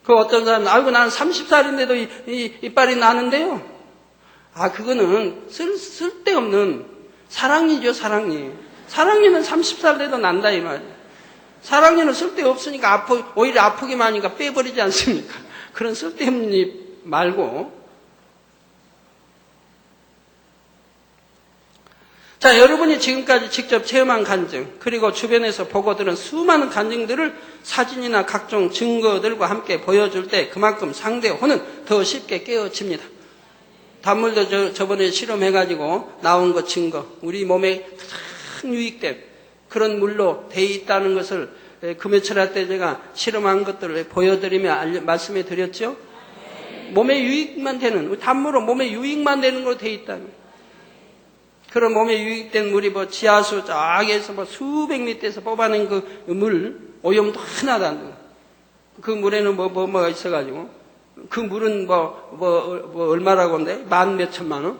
그 어떤 사람은 아이고 나는 30살인데도 이빨이 나는데요. 그거는 쓸데없는 사랑니죠 사랑니. 사랑니는 30살 돼도 난다 이 말이에요. 사랑니는 쓸데없으니까 오히려 아프기만 하니까 빼버리지 않습니까? 그런 쓸데없는 일 말고. 자, 여러분이 지금까지 직접 체험한 간증, 그리고 주변에서 보고 들은 수많은 간증들을 사진이나 각종 증거들과 함께 보여줄 때 그만큼 상대의 혼은 더 쉽게 깨어집니다. 단물도 저번에 실험해가지고 나온 것 증거, 우리 몸에 가장 유익된 그런 물로 돼 있다는 것을 금요철 할 때 제가 실험한 것들을 보여드리며 말씀해 드렸죠. 몸에 유익만 되는, 단물은 몸에 유익만 되는 걸로 돼 있다는. 그런 몸에 유익된 물이 지하수 저기에서 수백 미터에서 뽑아낸 그 물, 오염도 하나도 안 되고. 그 물에는 뭐가 있어가지고 그 물은 얼마라고 한대? 만 몇 천만 원?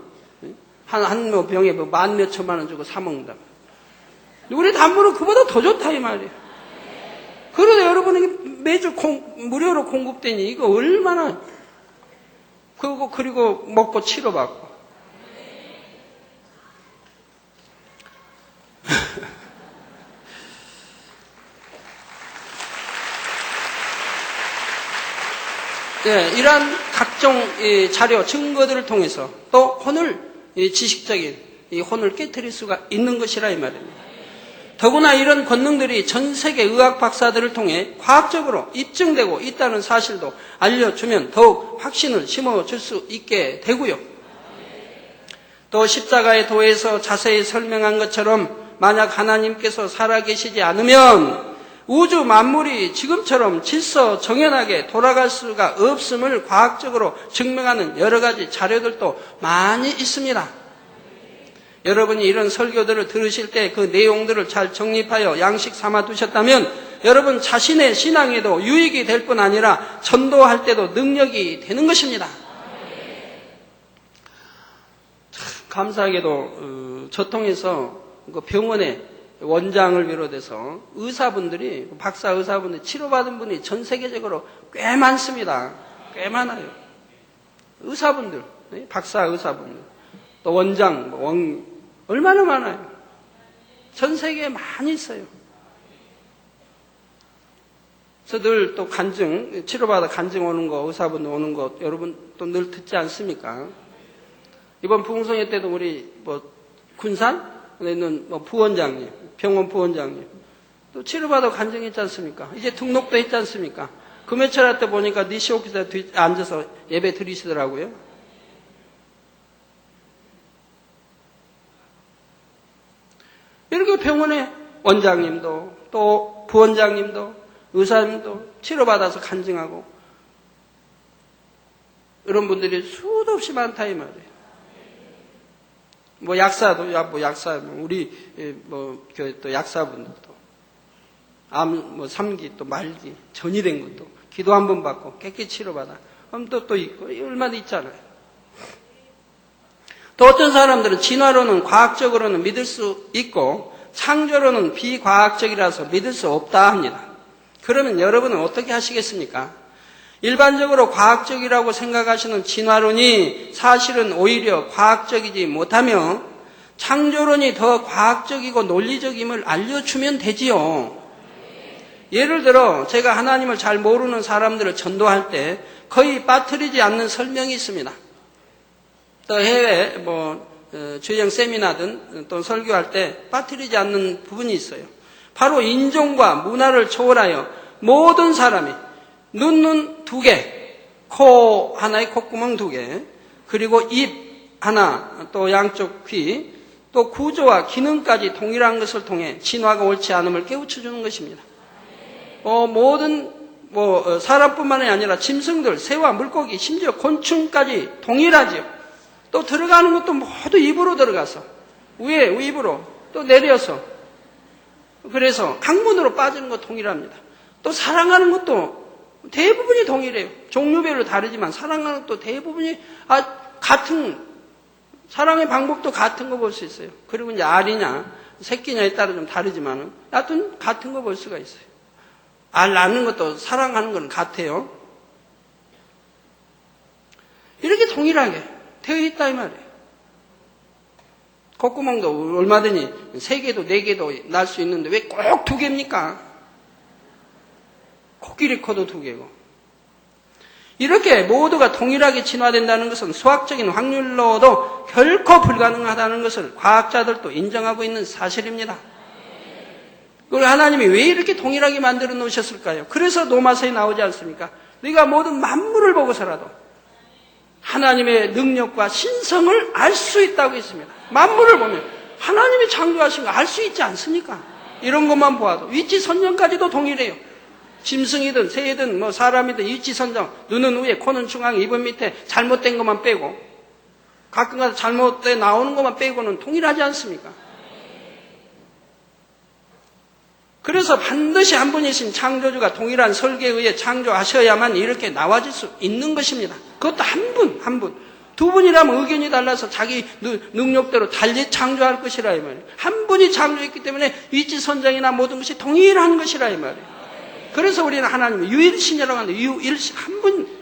한 병에 만 몇 천만 원 주고 사먹는다. 우리 단물은 그보다 더 좋다, 이 말이에요. 그러다 여러분에게 매주 무료로 공급되니 이거 얼마나, 그리고 먹고 치료받고. 네, 이러한 각종 자료, 증거들을 통해서 또 혼을, 지식적인 이 혼을 깨트릴 수가 있는 것이라 이 말입니다. 더구나 이런 권능들이 전 세계 의학 박사들을 통해 과학적으로 입증되고 있다는 사실도 알려주면 더욱 확신을 심어줄 수 있게 되고요. 또 십자가의 도에서 자세히 설명한 것처럼 만약 하나님께서 살아계시지 않으면 우주 만물이 지금처럼 질서 정연하게 돌아갈 수가 없음을 과학적으로 증명하는 여러 가지 자료들도 많이 있습니다. 여러분이 이런 설교들을 들으실 때 그 내용들을 잘 정립하여 양식 삼아 두셨다면 여러분 자신의 신앙에도 유익이 될 뿐 아니라 전도할 때도 능력이 되는 것입니다. 참 감사하게도 저 통해서 병원에 원장을 비롯해서 의사분들이, 박사 의사분들이 치료받은 분이 전 세계적으로 꽤 많습니다. 꽤 많아요. 의사분들, 박사 의사분들, 또 원장, 얼마나 많아요. 전 세계에 많이 있어요. 그래서 늘 또 간증, 치료받아 간증 오는 거, 의사분들 오는 거, 여러분 또 늘 듣지 않습니까? 이번 부흥성회 때도 우리 군산에 있는 부원장님, 병원 부원장님, 또 치료받아 간증했지 않습니까? 이제 등록도 했지 않습니까? 금요철 때 보니까 니시오키사 앉아서 예배 드리시더라고요. 이렇게 병원에 원장님도 또 부원장님도 의사님도 치료받아서 간증하고 이런 분들이 수도 없이 많다 이 말이에요. 약사도 우리 또 약사분들도 암 3기 또 말기 전이 된 것도 기도 한 번 받고 깨끗이 치료받아 그럼 또 있고 얼마나 있잖아요. 또 어떤 사람들은 진화론은 과학적으로는 믿을 수 있고 창조론은 비과학적이라서 믿을 수 없다 합니다. 그러면 여러분은 어떻게 하시겠습니까? 일반적으로 과학적이라고 생각하시는 진화론이 사실은 오히려 과학적이지 못하며 창조론이 더 과학적이고 논리적임을 알려주면 되지요. 예를 들어 제가 하나님을 잘 모르는 사람들을 전도할 때 거의 빠뜨리지 않는 설명이 있습니다. 또 해외 주영 세미나든 또 설교할 때 빠뜨리지 않는 부분이 있어요. 바로 인종과 문화를 초월하여 모든 사람이 눈 2개, 코 하나에 콧구멍 2개, 그리고 입 하나, 또 양쪽 귀, 또 구조와 기능까지 동일한 것을 통해 진화가 옳지 않음을 깨우쳐주는 것입니다. 모든 사람뿐만이 아니라 짐승들, 새와 물고기, 심지어 곤충까지 동일하지요. 또 들어가는 것도 모두 입으로 들어가서 위에 입으로 또 내려서 그래서 항문으로 빠지는 것 동일합니다. 또 사랑하는 것도 대부분이 동일해요. 종류별로 다르지만 사랑하는 것도 대부분이 같은 사랑의 방법도 같은 거 볼 수 있어요. 그리고 이제 알이냐 새끼냐에 따라 좀 다르지만 하여튼 같은 거 볼 수가 있어요. 알 낳는 것도 사랑하는 건 같아요. 이렇게 동일하게 되어 있다 이 말이에요. 콧구멍도 얼마든지 3개도 4개도 날 수 있는데 왜 꼭 2개입니까? 코끼리 코도 2개고. 이렇게 모두가 동일하게 진화된다는 것은 수학적인 확률로도 결코 불가능하다는 것을 과학자들도 인정하고 있는 사실입니다. 그리고 하나님이 왜 이렇게 동일하게 만들어 놓으셨을까요? 그래서 로마서에 나오지 않습니까? 네가 모든 만물을 보고서라도 하나님의 능력과 신성을 알 수 있다고 했습니다. 만물을 보면 하나님이 창조하신 거 알 수 있지 않습니까? 이런 것만 보아도 위치선정까지도 동일해요. 짐승이든 새이든 사람이든 위치선정, 눈은 위에, 코는 중앙에, 입은 밑에 잘못된 것만 빼고 가끔가다 잘못돼 나오는 것만 빼고는 동일하지 않습니까? 그래서 반드시 한 분이신 창조주가 동일한 설계에 의해 창조하셔야만 이렇게 나와질 수 있는 것입니다. 그것도 한 분, 한 분. 두 분이라면 의견이 달라서 자기 능력대로 달리 창조할 것이라 이 말이에요. 한 분이 창조했기 때문에 위치선정이나 모든 것이 동일한 것이라 이 말이에요. 그래서 우리는 하나님을 유일신이라고 하는데 유일신 한 분.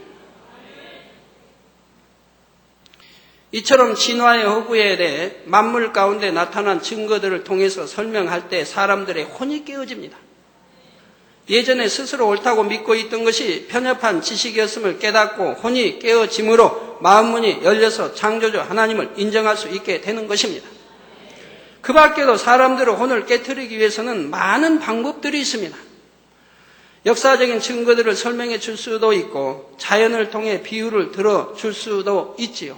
이처럼 진화의 허구에 대해 만물 가운데 나타난 증거들을 통해서 설명할 때 사람들의 혼이 깨어집니다. 예전에 스스로 옳다고 믿고 있던 것이 편협한 지식이었음을 깨닫고 혼이 깨어짐으로 마음문이 열려서 창조주 하나님을 인정할 수 있게 되는 것입니다. 그 밖에도 사람들의 혼을 깨트리기 위해서는 많은 방법들이 있습니다. 역사적인 증거들을 설명해 줄 수도 있고 자연을 통해 비유를 들어줄 수도 있지요.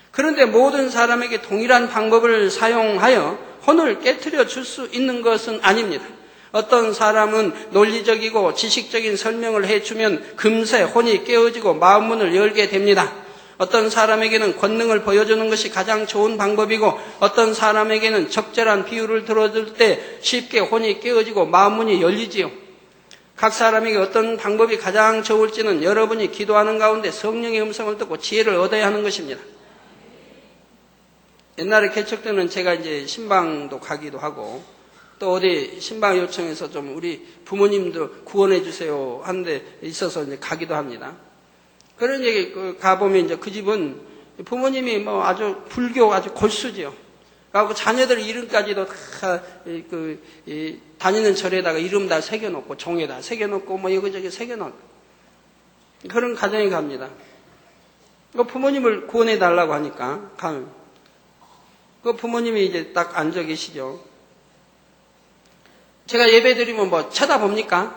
그런데 모든 사람에게 동일한 방법을 사용하여 혼을 깨트려 줄 수 있는 것은 아닙니다. 어떤 사람은 논리적이고 지식적인 설명을 해주면 금세 혼이 깨어지고 마음문을 열게 됩니다. 어떤 사람에게는 권능을 보여주는 것이 가장 좋은 방법이고 어떤 사람에게는 적절한 비유를 들어줄 때 쉽게 혼이 깨어지고 마음문이 열리지요. 각 사람에게 어떤 방법이 가장 좋을지는 여러분이 기도하는 가운데 성령의 음성을 듣고 지혜를 얻어야 하는 것입니다. 옛날에 개척 때는 제가 이제 신방도 가기도 하고 또 어디 신방 요청해서 좀 우리 부모님도 구원해 주세요 하는데 있어서 이제 가기도 합니다. 그런 얘기 가보면 이제 그 집은 부모님이 뭐 아주 불교 아주 골수지요. 그리고 자녀들 이름까지도 다 다니는 절에다가 이름 다 새겨놓고 종에다 새겨놓고 뭐 여기저기 새겨놓고 그런 가정에 갑니다. 부모님을 구원해 달라고 하니까 가면 그 부모님이 이제 딱 앉아 계시죠. 제가 예배 드리면 뭐 쳐다봅니까?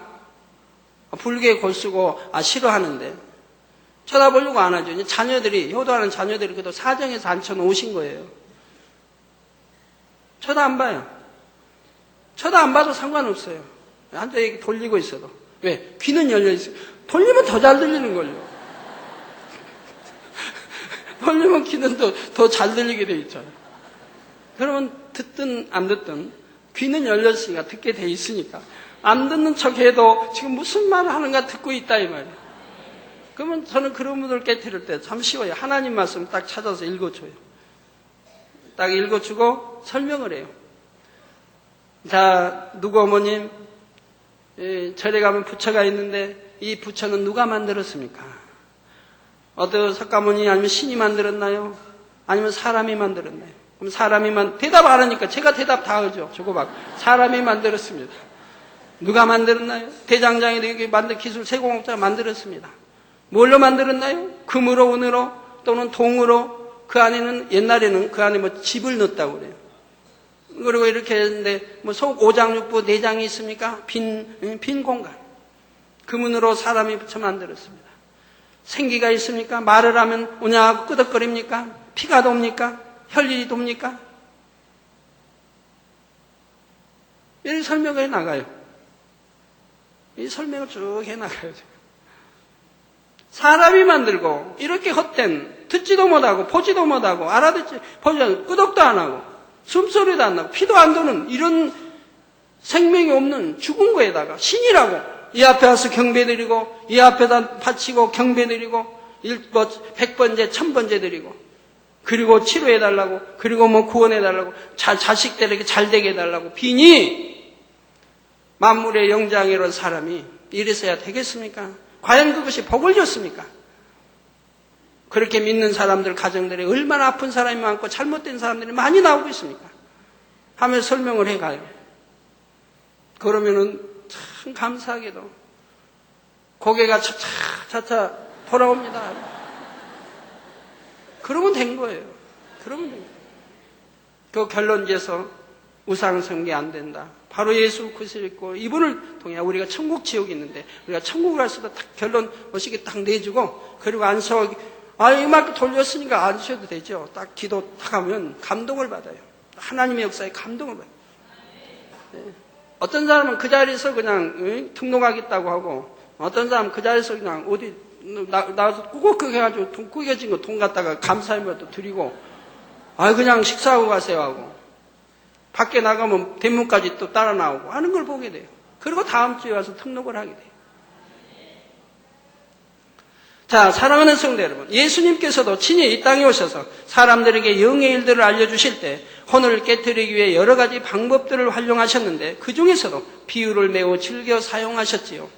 불교의 골수고 싫어하는데 쳐다보려고 안 하죠. 이제 자녀들이 효도하는 자녀들이 그래도 사정에서 앉혀놓으신 거예요. 쳐다 안 봐요. 쳐다 안 봐도 상관없어요. 앉아 이렇게 돌리고 있어도. 왜? 귀는 열려 있어요. 돌리면 더 잘 들리는 걸요. 돌리면 귀는 더 잘 들리게 돼 있잖아요. 그러면 듣든 안 듣든 귀는 열렸으니까 듣게 돼 있으니까 안 듣는 척해도 지금 무슨 말을 하는가 듣고 있다 이 말이에요. 그러면 저는 그런 분들 깨트릴 때 참 쉬워요. 하나님 말씀 딱 찾아서 읽어줘요. 딱 읽어주고 설명을 해요. 자, 누구 어머님 절에 가면 부처가 있는데 이 부처는 누가 만들었습니까? 어떤 석가모니 아니면 신이 만들었나요? 아니면 사람이 만들었나요? 그럼 사람이 대답 안 하니까 제가 대답 다 하죠. 저거 막 사람이 만들었습니다. 누가 만들었나요? 대장장이 되게 만든 기술 세공업자가 만들었습니다. 뭘로 만들었나요? 금으로 은으로 또는 동으로 그 안에는 옛날에는 그 안에 뭐 집을 넣었다고 그래요. 그리고 이렇게 했는데 뭐 속 오장육부 내장이 있습니까? 빈 공간. 금은으로 사람이 붙여 만들었습니다. 생기가 있습니까? 말을 하면 오냐고 끄덕거립니까? 피가 돕니까? 혈일이 돕니까? 이렇게 설명을 해나가요. 이 설명을 쭉 해나가요. 사람이 만들고 이렇게 헛된 듣지도 못하고 보지도 못하고 알아듣지 보지도 않고 끄덕도 안 하고 숨소리도 안 나고 피도 안 도는 이런 생명이 없는 죽은 거에다가 신이라고 이 앞에 와서 경배드리고 이 앞에다 바치고 경배드리고 100번째 1000번째 드리고 그리고 치료해달라고 그리고 뭐 구원해달라고 자식들에게 잘 되게 해달라고 비니 만물의 영장이라는 사람이 이랬어야 되겠습니까? 과연 그것이 복을 줬습니까? 그렇게 믿는 사람들 가정들이 얼마나 아픈 사람이 많고 잘못된 사람들이 많이 나오고 있습니까? 하면서 설명을 해가요. 그러면은 참 감사하게도 고개가 차차 돌아옵니다. 그러면 된 거예요. 그러면 된 거예요. 그 결론지에서 우상숭배 안 된다. 바로 예수 그리스도 있고 이분을 통해 우리가 천국 지옥이 있는데 우리가 천국을 갈 수도 딱 결론 멋있게 딱 내주고 그리고 안서 이만큼 돌렸으니까 안 쉬어도 되죠. 딱 기도 딱 하면 감동을 받아요. 하나님의 역사에 감동을 받아요. 네. 어떤 사람은 그 자리에서 그냥 등록하겠다고 하고 어떤 사람은 그 자리에서 그냥 어디 나와서 꾸벅꾸벅 해가지고 돈 꾸겨진 거 돈 갖다가 감사의 말도 드리고 그냥 식사하고 가세요 하고 밖에 나가면 대문까지 또 따라 나오고 하는 걸 보게 돼요. 그리고 다음 주에 와서 등록을 하게 돼요. 자, 사랑하는 성도 여러분, 예수님께서도 친히 이 땅에 오셔서 사람들에게 영의 일들을 알려주실 때 혼을 깨트리기 위해 여러 가지 방법들을 활용하셨는데 그 중에서도 비유를 매우 즐겨 사용하셨지요.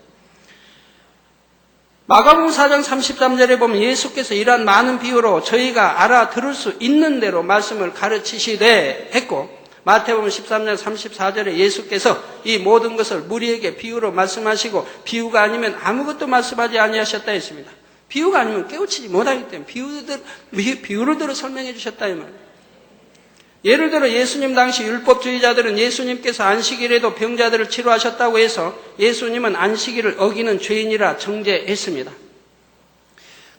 마가복음 4장 33절에 보면 예수께서 이러한 많은 비유로 저희가 알아들을 수 있는 대로 말씀을 가르치시되 했고, 마태복음 13장 34절에 예수께서 이 모든 것을 무리에게 비유로 말씀하시고 비유가 아니면 아무것도 말씀하지 아니하셨다 했습니다. 비유가 아니면 깨우치지 못하기 때문에 비유를 들어 설명해 주셨다 이 말이에요. 예를 들어 예수님 당시 율법주의자들은 예수님께서 안식일에도 병자들을 치료하셨다고 해서 예수님은 안식일을 어기는 죄인이라 정죄했습니다.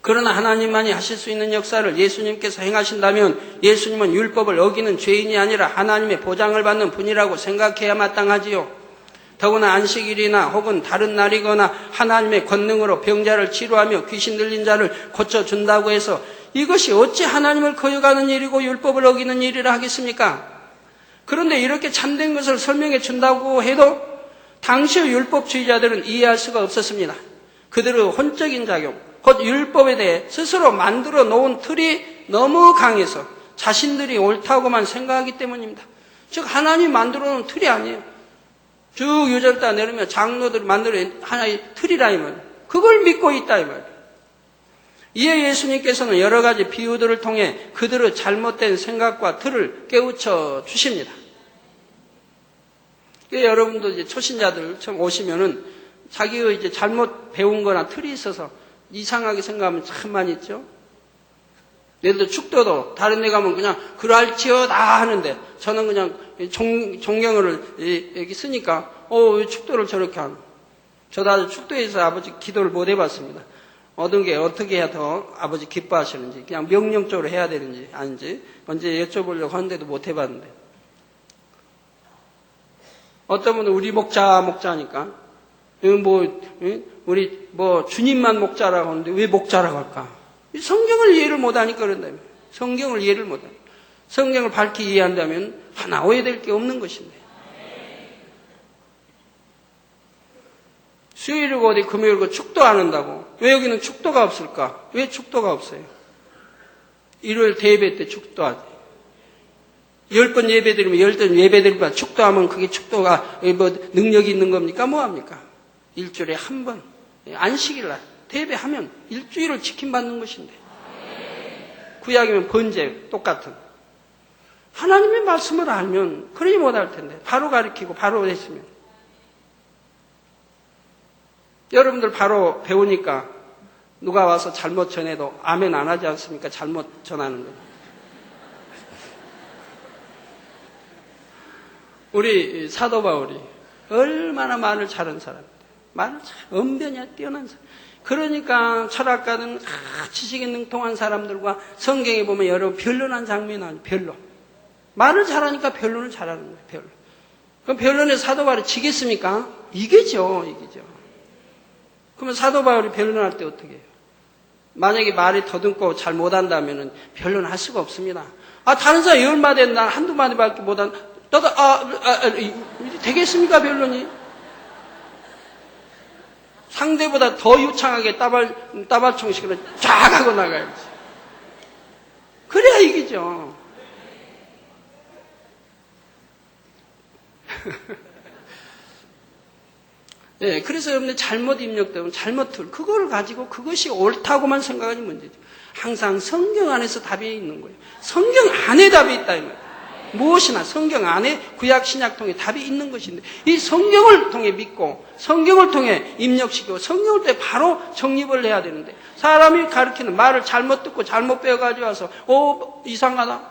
그러나 하나님만이 하실 수 있는 역사를 예수님께서 행하신다면 예수님은 율법을 어기는 죄인이 아니라 하나님의 보장을 받는 분이라고 생각해야 마땅하지요. 더구나 안식일이나 혹은 다른 날이거나 하나님의 권능으로 병자를 치료하며 귀신 들린 자를 고쳐준다고 해서 이것이 어찌 하나님을 거역하는 일이고 율법을 어기는 일이라 하겠습니까? 그런데 이렇게 참된 것을 설명해 준다고 해도 당시의 율법주의자들은 이해할 수가 없었습니다. 그들의 혼적인 작용, 곧 율법에 대해 스스로 만들어 놓은 틀이 너무 강해서 자신들이 옳다고만 생각하기 때문입니다. 즉 하나님이 만들어 놓은 틀이 아니에요. 쭉 유전자 내리면 장로들이 만들어 하나의 틀이라 이 말이에요. 그걸 믿고 있다 이 말이에요. 이에 예수님께서는 여러 가지 비유들을 통해 그들의 잘못된 생각과 틀을 깨우쳐 주십니다. 여러분도 이제 초신자들 처음 오시면은 자기의 이제 잘못 배운 거나 틀이 있어서 이상하게 생각하면 참 많이 있죠. 예를 들어 축도도 다른 데 가면 그냥 그랄지어다 하는데 저는 그냥 종경어를 여기 쓰니까 왜 축도를 저렇게 하노? 저도 아주 축도에서 아버지 기도를 못 해봤습니다. 얻은 게 어떻게 해야 더 아버지 기뻐하시는지, 그냥 명령적으로 해야 되는지 아닌지 언제 여쭤보려고 하는데도 못 해봤는데, 어떤 분은 우리 목자니까 우리 주님만 목자라고 하는데 왜 목자라고 할까? 성경을 이해를 못하니까 그런다면, 성경을 이해를 못하니까. 성경을 밝히 이해한다면 하나 오해될 게 없는 것인데. 수요일이고 어디 금요일이고 축도 안 한다고. 왜 여기는 축도가 없을까? 왜 축도가 없어요? 일요일 대예배 때 축도하지. 10번 예배 드리면 10번 예배 드리면 축도하면 그게 축도가 능력이 있는 겁니까? 뭐합니까? 일주일에 한 번. 안식일 날 대예배하면 일주일을 지킴받는 것인데. 구약이면 번제 똑같은. 하나님의 말씀을 알면 그러지 못할 텐데. 바로 가르치고 바로 했으면. 여러분들 바로 배우니까 누가 와서 잘못 전해도 아멘 안 하지 않습니까? 잘못 전하는 거. 우리 사도 바울이 얼마나 말을 잘하는 사람인데, 말을 언변이 뛰어난 사람. 그러니까 철학가는 지식에 능통한 사람들과 성경에 보면 여러 변론한 장면이 나와요. 변론. 말을 잘하니까 변론을 잘하는 거예요. 변론. 그럼 변론에 사도 바울이 지겠습니까? 이기죠. 그러면 사도 바울이 변론할 때 어떻게 해요? 만약에 말이 더듬고 잘 못한다면 변론할 수가 없습니다. 다른 사람 10마디 난 한두 마디밖에 못한, 되겠습니까, 변론이? 상대보다 더 유창하게 따발총식으로 쫙 하고 나가야지. 그래야 이기죠. 네, 그래서 여러분들 잘못 입력되면 잘못 틀, 그걸 가지고 그것이 옳다고만 생각하니 문제죠. 항상 성경 안에서 답이 있는 거예요. 성경 안에 답이 있다 이 말이에요. 무엇이나 성경 안에 구약 신약 통해 답이 있는 것인데, 이 성경을 통해 믿고 성경을 통해 입력시키고 성경을 통해 바로 정립을 해야 되는데, 사람이 가르치는 말을 잘못 듣고 잘못 배워가지고 와서 이상하다,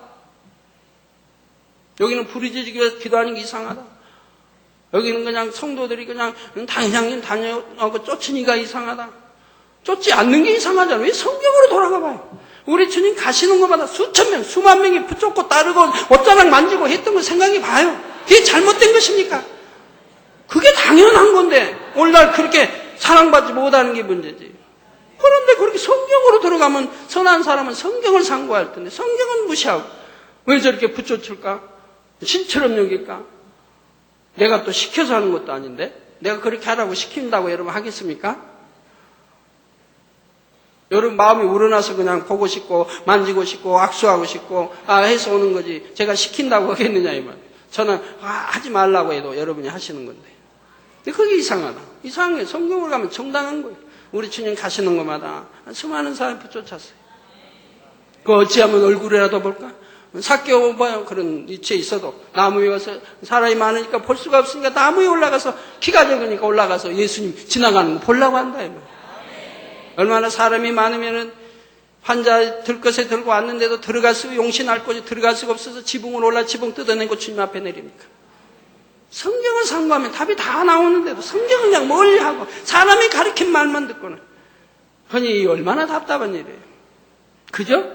여기는 부르짖기 기도하는 게 이상하다, 여기는 그냥 성도들이 그냥 단양님 다녀오고 쫓으니까 이상하다. 쫓지 않는 게 이상하잖아요. 왜 성경으로 돌아가 봐요. 우리 주님 가시는 것마다 수천 명, 수만 명이 붙잡고 따르고 옷자락 만지고 했던 걸 생각해 봐요. 그게 잘못된 것입니까? 그게 당연한 건데 오늘날 그렇게 사랑받지 못하는 게 문제지. 그런데 그렇게 성경으로 들어가면 선한 사람은 성경을 상고할 텐데 성경은 무시하고 왜 저렇게 붙여줄까? 신처럼 여길까? 내가 또 시켜서 하는 것도 아닌데 내가 그렇게 하라고 시킨다고 여러분 하겠습니까? 여러분 마음이 우러나서 그냥 보고 싶고 만지고 싶고 악수하고 싶고 해서 오는 거지 제가 시킨다고 하겠느냐 이 말. 저는 하지 말라고 해도 여러분이 하시는 건데. 근데 그게 이상하다. 이상해. 성경을 가면 정당한 거예요. 우리 주님 가시는 것마다 수많은 사람이 붙여찼어요. 그 어찌하면 얼굴이라도 볼까? 삭개오 봐요. 그런 위치에 있어도 나무 위에 가서 사람이 많으니까 볼 수가 없으니까 나무 위에 올라가서 키가 적으니까 올라가서 예수님 지나가는 거 보려고 한다 이 말. 얼마나 사람이 많으면은 환자 들것에 들고 왔는데도 들어갈 수 용신할 곳이 들어갈 수가 없어서 지붕을 올라 지붕 뜯어내고 주님 앞에 내립니까? 성경을 상고하면 답이 다 나오는데도 성경을 그냥 멀리하고 사람이 가르친 말만 듣고는 흔히 얼마나 답답한 일이에요. 그죠?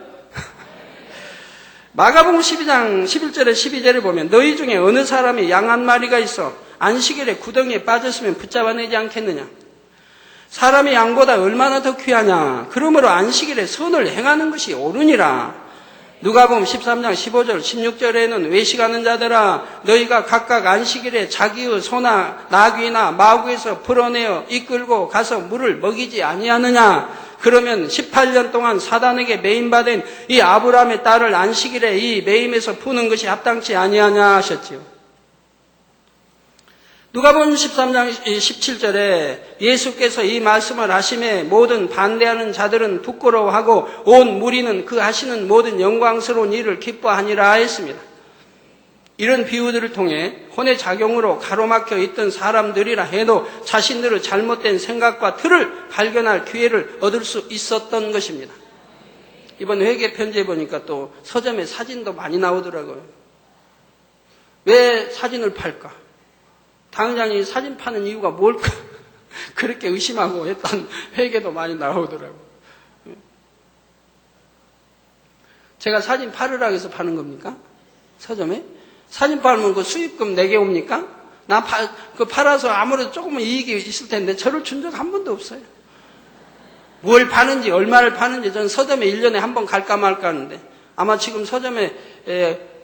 마가복음 12장 11절에 12절에 보면 너희 중에 어느 사람이 양 한 마리가 있어 안식일에 구덩이에 빠졌으면 붙잡아내지 않겠느냐? 사람이 양보다 얼마나 더 귀하냐? 그러므로 안식일에 선을 행하는 것이 옳으니라. 누가복음 13장 15절 16절에는 외식하는 자들아 너희가 각각 안식일에 자기의 소나 나귀나 마구에서 풀어내어 이끌고 가서 물을 먹이지 아니하느냐? 그러면 18년 동안 사단에게 매임받은 이 아브라함의 딸을 안식일에 이 매임에서 푸는 것이 합당치 아니하냐 하셨지요. 누가복음 13장 17절에 예수께서 이 말씀을 하심에 모든 반대하는 자들은 부끄러워하고 온 무리는 그 하시는 모든 영광스러운 일을 기뻐하니라 했습니다. 이런 비유들을 통해 혼의 작용으로 가로막혀 있던 사람들이라 해도 자신들의 잘못된 생각과 틀을 발견할 기회를 얻을 수 있었던 것입니다. 이번 회계 편지에 보니까 또 서점에 사진도 많이 나오더라고요. 왜 사진을 팔까? 당장이 사진 파는 이유가 뭘까? 그렇게 의심하고 했던 회계도 많이 나오더라고요. 제가 사진 팔으라고 해서 파는 겁니까? 서점에? 사진 팔면 그 수입금 내게 옵니까? 그 팔아서 아무래도 조금은 이익이 있을 텐데 저를 준 적 한 번도 없어요. 뭘 파는지 얼마를 파는지 저는 서점에 1년에 한 번 갈까 말까 하는데 아마 지금 서점에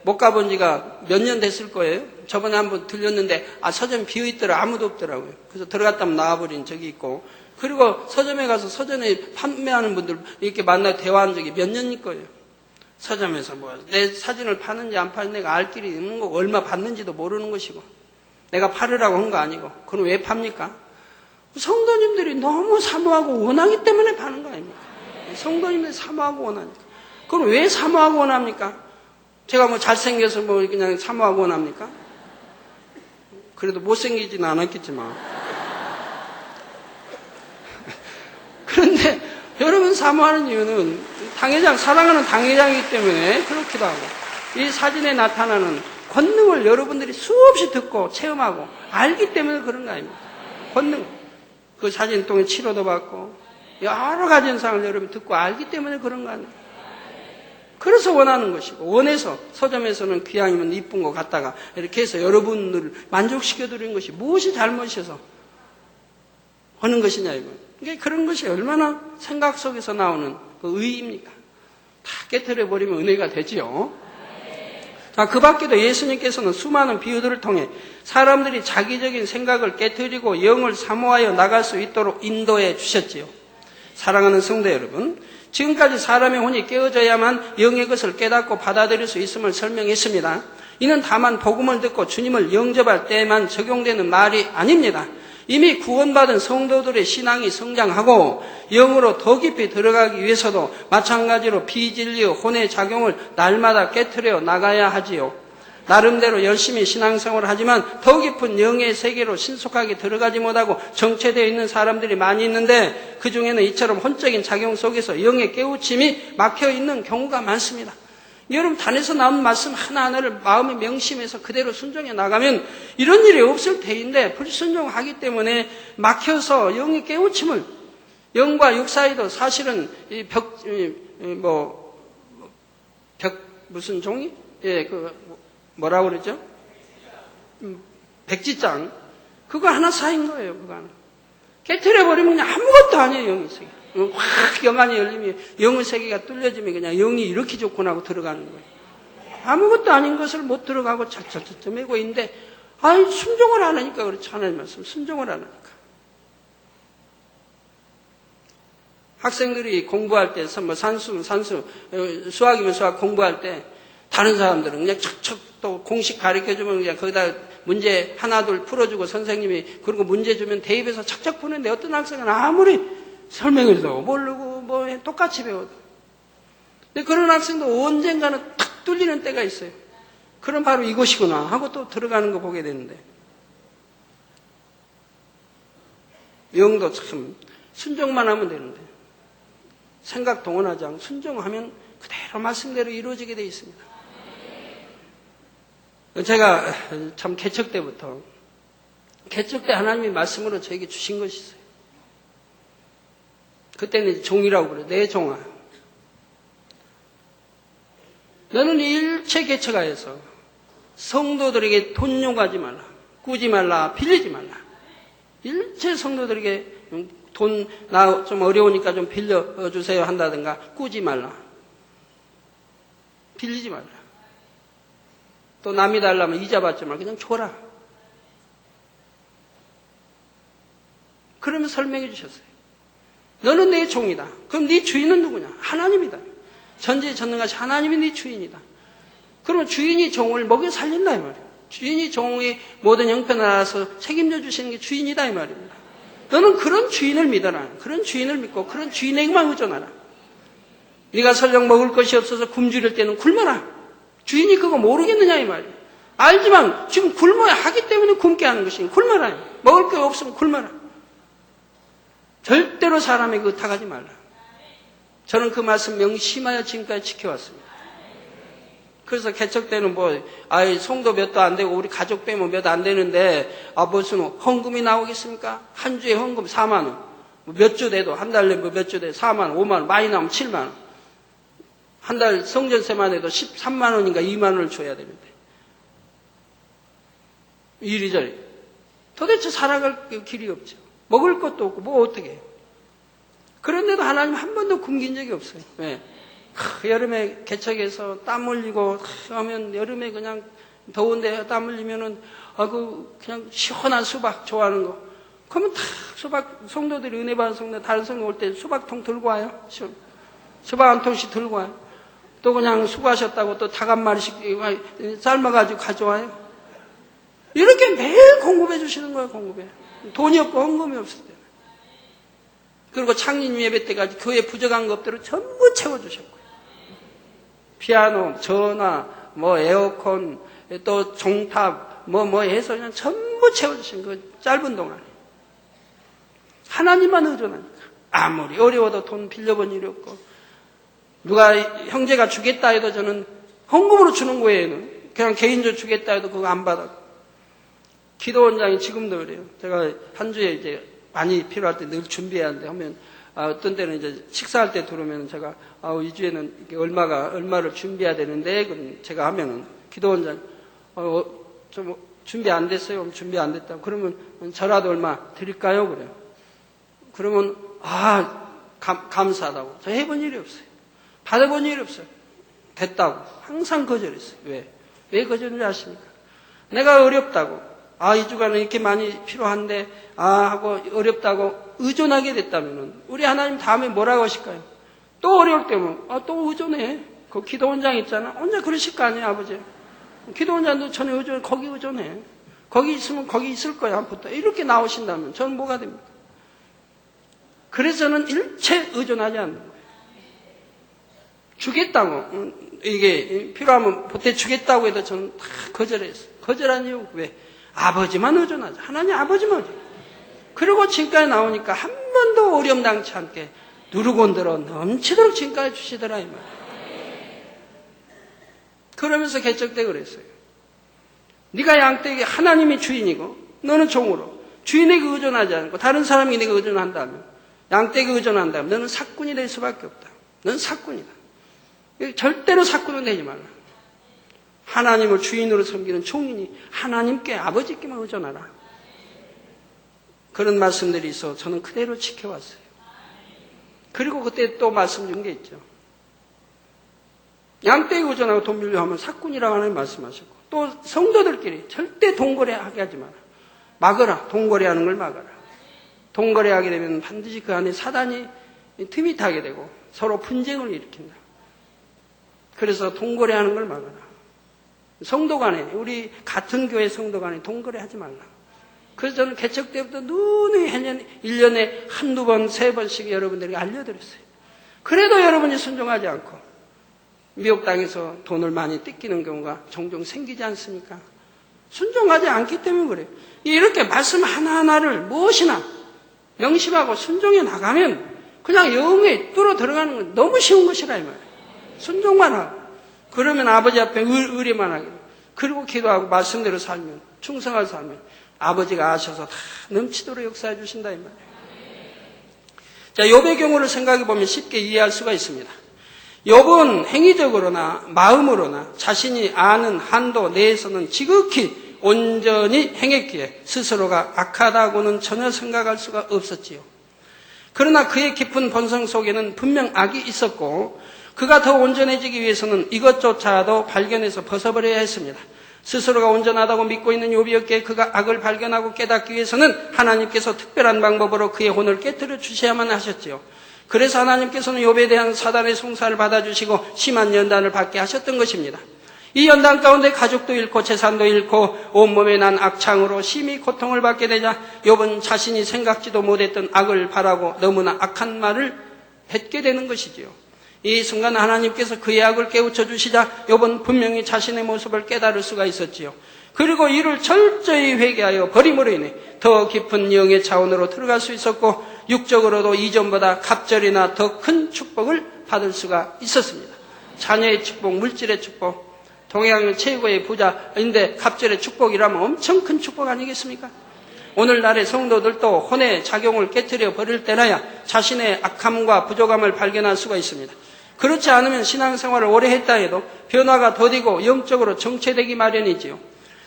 못 가본 지가 몇 년 됐을 거예요. 저번에 한번 들렸는데 서점 비어있더라. 아무도 없더라고요. 그래서 들어갔다면 나와버린 적이 있고 그리고 서점에 가서 서점에 판매하는 분들 이렇게 만나 대화한 적이 몇 년일 거예요. 서점에서 내 사진을 파는지 안 파는지 내가 알 길이 있는 거고 얼마 받는지도 모르는 것이고 내가 팔으라고 한 거 아니고 그럼 왜 팝니까? 성도님들이 너무 사모하고 원하기 때문에 파는 거 아닙니까? 성도님들이 사모하고 원하니까. 그럼 왜 사모하고 원합니까? 제가 잘생겨서 그냥 사모하고 원합니까? 그래도 못생기지는 않았겠지만. 그런데 여러분 사모하는 이유는 당회장, 사랑하는 당회장이기 때문에 그렇기도 하고 이 사진에 나타나는 권능을 여러분들이 수없이 듣고 체험하고 알기 때문에 그런 거 아닙니까? 권능. 그 사진 통해 치료도 받고 여러 가지 현상을 여러분 듣고 알기 때문에 그런 거 아닙니까? 그래서 원하는 것이고 원해서 서점에서는 귀향이면 이쁜 거 갖다가 이렇게 해서 여러분을 만족시켜드리는 것이 무엇이 잘못이어서 하는 것이냐 이거. 그러니까 그런 것이 얼마나 생각 속에서 나오는 그 의의입니까? 다 깨트려버리면 은혜가 되지요. 자, 그 밖에도 예수님께서는 수많은 비유들을 통해 사람들이 자기적인 생각을 깨트리고 영을 사모하여 나갈 수 있도록 인도해 주셨지요. 사랑하는 성도 여러분, 지금까지 사람의 혼이 깨어져야만 영의 것을 깨닫고 받아들일 수 있음을 설명했습니다. 이는 다만 복음을 듣고 주님을 영접할 때에만 적용되는 말이 아닙니다. 이미 구원받은 성도들의 신앙이 성장하고 영으로 더 깊이 들어가기 위해서도 마찬가지로 비진리의 혼의 작용을 날마다 깨트려 나가야 하지요. 나름대로 열심히 신앙생활을 하지만 더 깊은 영의 세계로 신속하게 들어가지 못하고 정체되어 있는 사람들이 많이 있는데 그 중에는 이처럼 혼적인 작용 속에서 영의 깨우침이 막혀 있는 경우가 많습니다. 여러분 단에서 나온 말씀 하나하나를 마음에 명심해서 그대로 순종해 나가면 이런 일이 없을 테인데 불순종하기 때문에 막혀서 영의 깨우침을 영과 육 사이도 사실은 무슨 종이? 뭐라고 그러죠? 백지장. 그거 하나 사인 거예요, 그거 하나. 깨트려버리면 그냥 아무것도 아니에요, 영의 세계. 확 영안이 열리면 영의 세계가 뚫려지면 그냥 영이 이렇게 좋구나 하고 들어가는 거예요. 아무것도 아닌 것을 못 들어가고 차차차차 매고 있는데, 아이, 순종을 안 하니까 그렇지. 하나님 말씀, 순종을 안 하니까. 학생들이 공부할 때, 뭐 수학이면 수학 공부할 때, 다른 사람들은 그냥 척척 또 공식 가르쳐주면 그냥 거기다 문제 하나 둘 풀어주고 선생님이 그리고 문제 주면 대입해서 척척 푸는데 어떤 학생은 아무리 설명해도 모르고 뭐 똑같이 배워도. 근데 그런 학생도 언젠가는 탁 뚫리는 때가 있어요. 그럼 바로 이것이구나 하고 또 들어가는 거 보게 되는데. 영도 참 순종만 하면 되는데. 생각 동원하지 않고 순종하면 그대로 말씀대로 이루어지게 되어 있습니다. 제가 참 개척 때 하나님이 말씀으로 저에게 주신 것이 있어요. 그때는 종이라고 그래요. 내 종아. 너는 일체 개척하여서 성도들에게 돈 요구하지 말라. 꾸지 말라. 빌리지 말라. 일체 성도들에게 돈, 나 좀 어려우니까 좀 빌려주세요 한다든가 꾸지 말라. 빌리지 말라. 또 남이 달라면 이자 받지 말고 그냥 줘라. 그러면 설명해 주셨어요. 너는 내 종이다. 그럼 네 주인은 누구냐? 하나님이다. 전지에 전능하신 하나님이 네 주인이다. 그러면 주인이 종을 먹여 살린다 이 말이에요. 주인이 종의 모든 형편을 알아서 책임져 주시는 게 주인이다 이 말입니다. 너는 그런 주인을 믿어라. 그런 주인을 믿고 그런 주인에게만 의존하라. 네가 설령 먹을 것이 없어서 굶주릴 때는 굶어라. 주인이 그거 모르겠느냐 이 말이에요. 알지만 지금 굶어야 하기 때문에 굶게 하는 것이니 굶어라. 먹을 게 없으면 굶어라. 절대로 사람에게 의탁하지 말라. 저는 그 말씀 명심하여 지금까지 지켜왔습니다. 그래서 개척 때는 성도 몇도 안 되고 우리 가족 빼면 몇 안 되는데 무슨 헌금이 나오겠습니까? 한 주에 헌금 4만 원. 몇 주 돼도 한 달 내면 몇 주 돼 4만 원, 5만 원, 많이 나오면 7만 원. 한 달 성전세만 해도 13만 원인가 2만 원을 줘야 되는데. 이리저리. 도대체 살아갈 길이 없죠. 먹을 것도 없고 뭐 어떻게 해요. 그런데도 하나님 한 번도 굶긴 적이 없어요. 왜? 여름에 개척해서 땀 흘리고 하면 여름에 그냥 더운데 땀 흘리면은 그냥 시원한 수박 좋아하는 거. 그러면 다 수박 성도들이 은혜 받은 성도 다른 성도 올 때 수박통 들고 와요. 수박 한 통씩 들고 와요. 또 그냥 수고하셨다고 또 닭 한 마리씩 삶아가지고 가져와요. 이렇게 매일 공급해 주시는 거예요. 공급해. 돈이 없고 헌금이 없을 때. 그리고 창립 예배 때까지 교회 부족한 것들을 전부 채워주셨고요. 피아노, 전화, 에어컨, 또 종탑, 해서 그냥 전부 채워주신 그 짧은 동안에. 하나님만 의존하니까. 아무리 어려워도 돈 빌려본 일이 없고, 누가 형제가 주겠다 해도 저는 헌금으로 주는 거에는 그냥 개인적으로 주겠다 해도 그거 안 받았고. 기도원장이 지금도 그래요. 제가 한 주에 이제 많이 필요할 때 늘 준비해야 하는데 하면 어떤 때는 이제 식사할 때 들어오면 제가 이 주에는 이게 얼마를 준비해야 되는데 그럼 제가 하면은 기도원장 좀 준비 안 됐어요. 준비 안 됐다고 그러면 저라도 얼마 드릴까요? 그래요. 그러면 감사하다고. 저 해본 일이 없어요. 받아본 일이 없어요. 됐다고 항상 거절했어요. 왜 거절을 하십니까? 내가 어렵다고. 이 주간은 이렇게 많이 필요한데, 하고 어렵다고 의존하게 됐다면은, 우리 하나님 다음에 뭐라고 하실까요? 또 어려울 때면, 또 의존해. 그 기도원장 있잖아. 혼자 그러실 거 아니에요, 아버지. 기도원장도 전에 의존해. 거기 의존해. 거기 있으면 거기 있을 거야, 한부터. 이렇게 나오신다면, 저는 뭐가 됩니까? 그래서 저는 일체 의존하지 않는 거예요. 주겠다고. 이게 필요하면 보태 주겠다고 해도 저는 다 거절했어요. 거절한 이유, 왜? 아버지만 의존하자. 하나님 아버지만 의존. 그리고 지금까지 나오니까 한 번도 어려움당치 않게 누르곤들어 넘치도록 지금까지 주시더라 이 말이에요. 그러면서 개척 때 그랬어요. 네가 양떼에게 하나님이 주인이고 너는 종으로 주인에게 의존하지 않고 다른 사람이 내가 의존한다면 양떼에게 의존한다면 너는 사꾼이 될 수밖에 없다. 너는 사꾼이다. 절대로 사꾼은 되지 말라. 하나님을 주인으로 섬기는 종이니 하나님께 아버지께만 의존하라. 그런 말씀들이 있어 저는 그대로 지켜왔어요. 그리고 그때 또 말씀 준 게 있죠. 양떼 의존하고 돈 빌려 하면 사꾼이라고 하나님 말씀하셨고, 또 성도들끼리 절대 돈거래하게 하지 마라. 막으라. 돈거래하는 걸 막아라. 돈거래하게 되면 반드시 그 안에 사단이 틈이 타게 되고 서로 분쟁을 일으킨다. 그래서 돈거래하는 걸 막아라. 성도 간에, 우리 같은 교회 성도 간에 돈거래하지 말라. 그래서 저는 개척 때부터 누누이 1년에 한두 번, 세 번씩 여러분들에게 알려드렸어요. 그래도 여러분이 순종하지 않고 미혹 땅에서 돈을 많이 뜯기는 경우가 종종 생기지 않습니까? 순종하지 않기 때문에 그래요. 이렇게 말씀 하나하나를 무엇이나 명심하고 순종해 나가면 그냥 영에 뚫어 들어가는 건 너무 쉬운 것이라 이 말이에요. 순종만 하고. 그러면 아버지 앞에 의뢰만 하게 돼요. 그리고 기도하고 말씀대로 살면, 충성하게 살면 아버지가 아셔서 다 넘치도록 역사해 주신다 이 말이에요. 자, 욥의 경우를 생각해 보면 쉽게 이해할 수가 있습니다. 욥은 행위적으로나 마음으로나 자신이 아는 한도 내에서는 지극히 온전히 행했기에 스스로가 악하다고는 전혀 생각할 수가 없었지요. 그러나 그의 깊은 본성 속에는 분명 악이 있었고 그가 더 온전해지기 위해서는 이것조차도 발견해서 벗어버려야 했습니다. 스스로가 온전하다고 믿고 있는 욥이었기에 그가 악을 발견하고 깨닫기 위해서는 하나님께서 특별한 방법으로 그의 혼을 깨뜨려 주셔야만 하셨지요. 그래서 하나님께서는 욥에 대한 사단의 송사를 받아주시고 심한 연단을 받게 하셨던 것입니다. 이 연단 가운데 가족도 잃고 재산도 잃고 온몸에 난 악창으로 심히 고통을 받게 되자 욥은 자신이 생각지도 못했던 악을 바라고 너무나 악한 말을 뱉게 되는 것이지요. 이 순간 하나님께서 그의 악을 깨우쳐 주시자 욥은 분명히 자신의 모습을 깨달을 수가 있었지요. 그리고 이를 철저히 회개하여 버림으로 인해 더 깊은 영의 차원으로 들어갈 수 있었고 육적으로도 이전보다 갑절이나 더 큰 축복을 받을 수가 있었습니다. 자녀의 축복, 물질의 축복, 동양 최고의 부자인데 갑절의 축복이라면 엄청 큰 축복 아니겠습니까? 오늘날의 성도들도 혼의 작용을 깨트려 버릴 때나야 자신의 악함과 부족함을 발견할 수가 있습니다. 그렇지 않으면 신앙생활을 오래 했다 해도 변화가 더디고 영적으로 정체되기 마련이지요.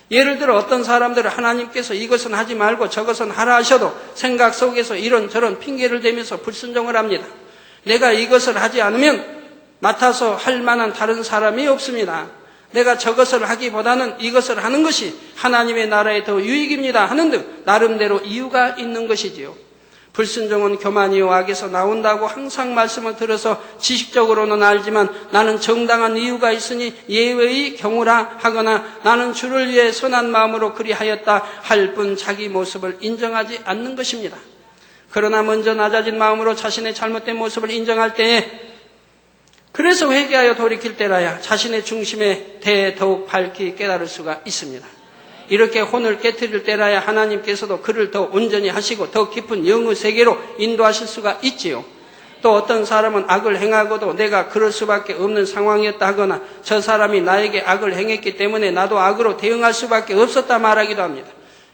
예를 들어 어떤 사람들은 하나님께서 이것은 하지 말고 저것은 하라 하셔도 생각 속에서 이런저런 핑계를 대면서 불순종을 합니다. 내가 이것을 하지 않으면 맡아서 할 만한 다른 사람이 없습니다. 내가 저것을 하기보다는 이것을 하는 것이 하나님의 나라에 더 유익입니다 하는 등 나름대로 이유가 있는 것이지요. 불순종은 교만이요 악에서 나온다고 항상 말씀을 들어서 지식적으로는 알지만 나는 정당한 이유가 있으니 예외의 경우라 하거나 나는 주를 위해 선한 마음으로 그리하였다 할 뿐 자기 모습을 인정하지 않는 것입니다. 그러나 먼저 낮아진 마음으로 자신의 잘못된 모습을 인정할 때에 그래서 회개하여 돌이킬 때라야 자신의 중심에 대해 더욱 밝히 깨달을 수가 있습니다. 이렇게 혼을 깨트릴 때라야 하나님께서도 그를 더 온전히 하시고 더 깊은 영의 세계로 인도하실 수가 있지요. 또 어떤 사람은 악을 행하고도 내가 그럴 수밖에 없는 상황이었다 하거나 저 사람이 나에게 악을 행했기 때문에 나도 악으로 대응할 수밖에 없었다 말하기도 합니다.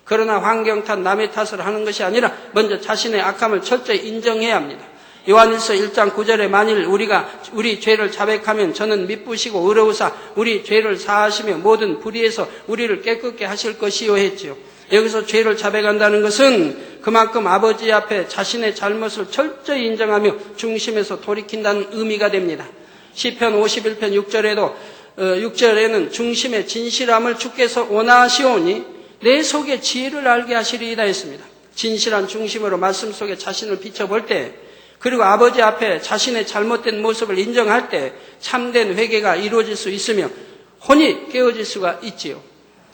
그러나 환경 탓, 남의 탓을 하는 것이 아니라 먼저 자신의 악함을 철저히 인정해야 합니다. 요한일서 1장 9절에 만일 우리가 우리 죄를 자백하면 저는 미쁘시고 의로우사 우리 죄를 사하시며 모든 불의에서 우리를 깨끗게 하실 것이요 했지요. 여기서 죄를 자백한다는 것은 그만큼 아버지 앞에 자신의 잘못을 철저히 인정하며 중심에서 돌이킨다는 의미가 됩니다. 시편 51편 6절에도 6절에는 중심의 진실함을 주께서 원하시오니 내 속에 지혜를 알게 하시리이다 했습니다. 진실한 중심으로 말씀 속에 자신을 비춰볼 때 그리고 아버지 앞에 자신의 잘못된 모습을 인정할 때 참된 회개가 이루어질 수 있으며 혼이 깨어질 수가 있지요.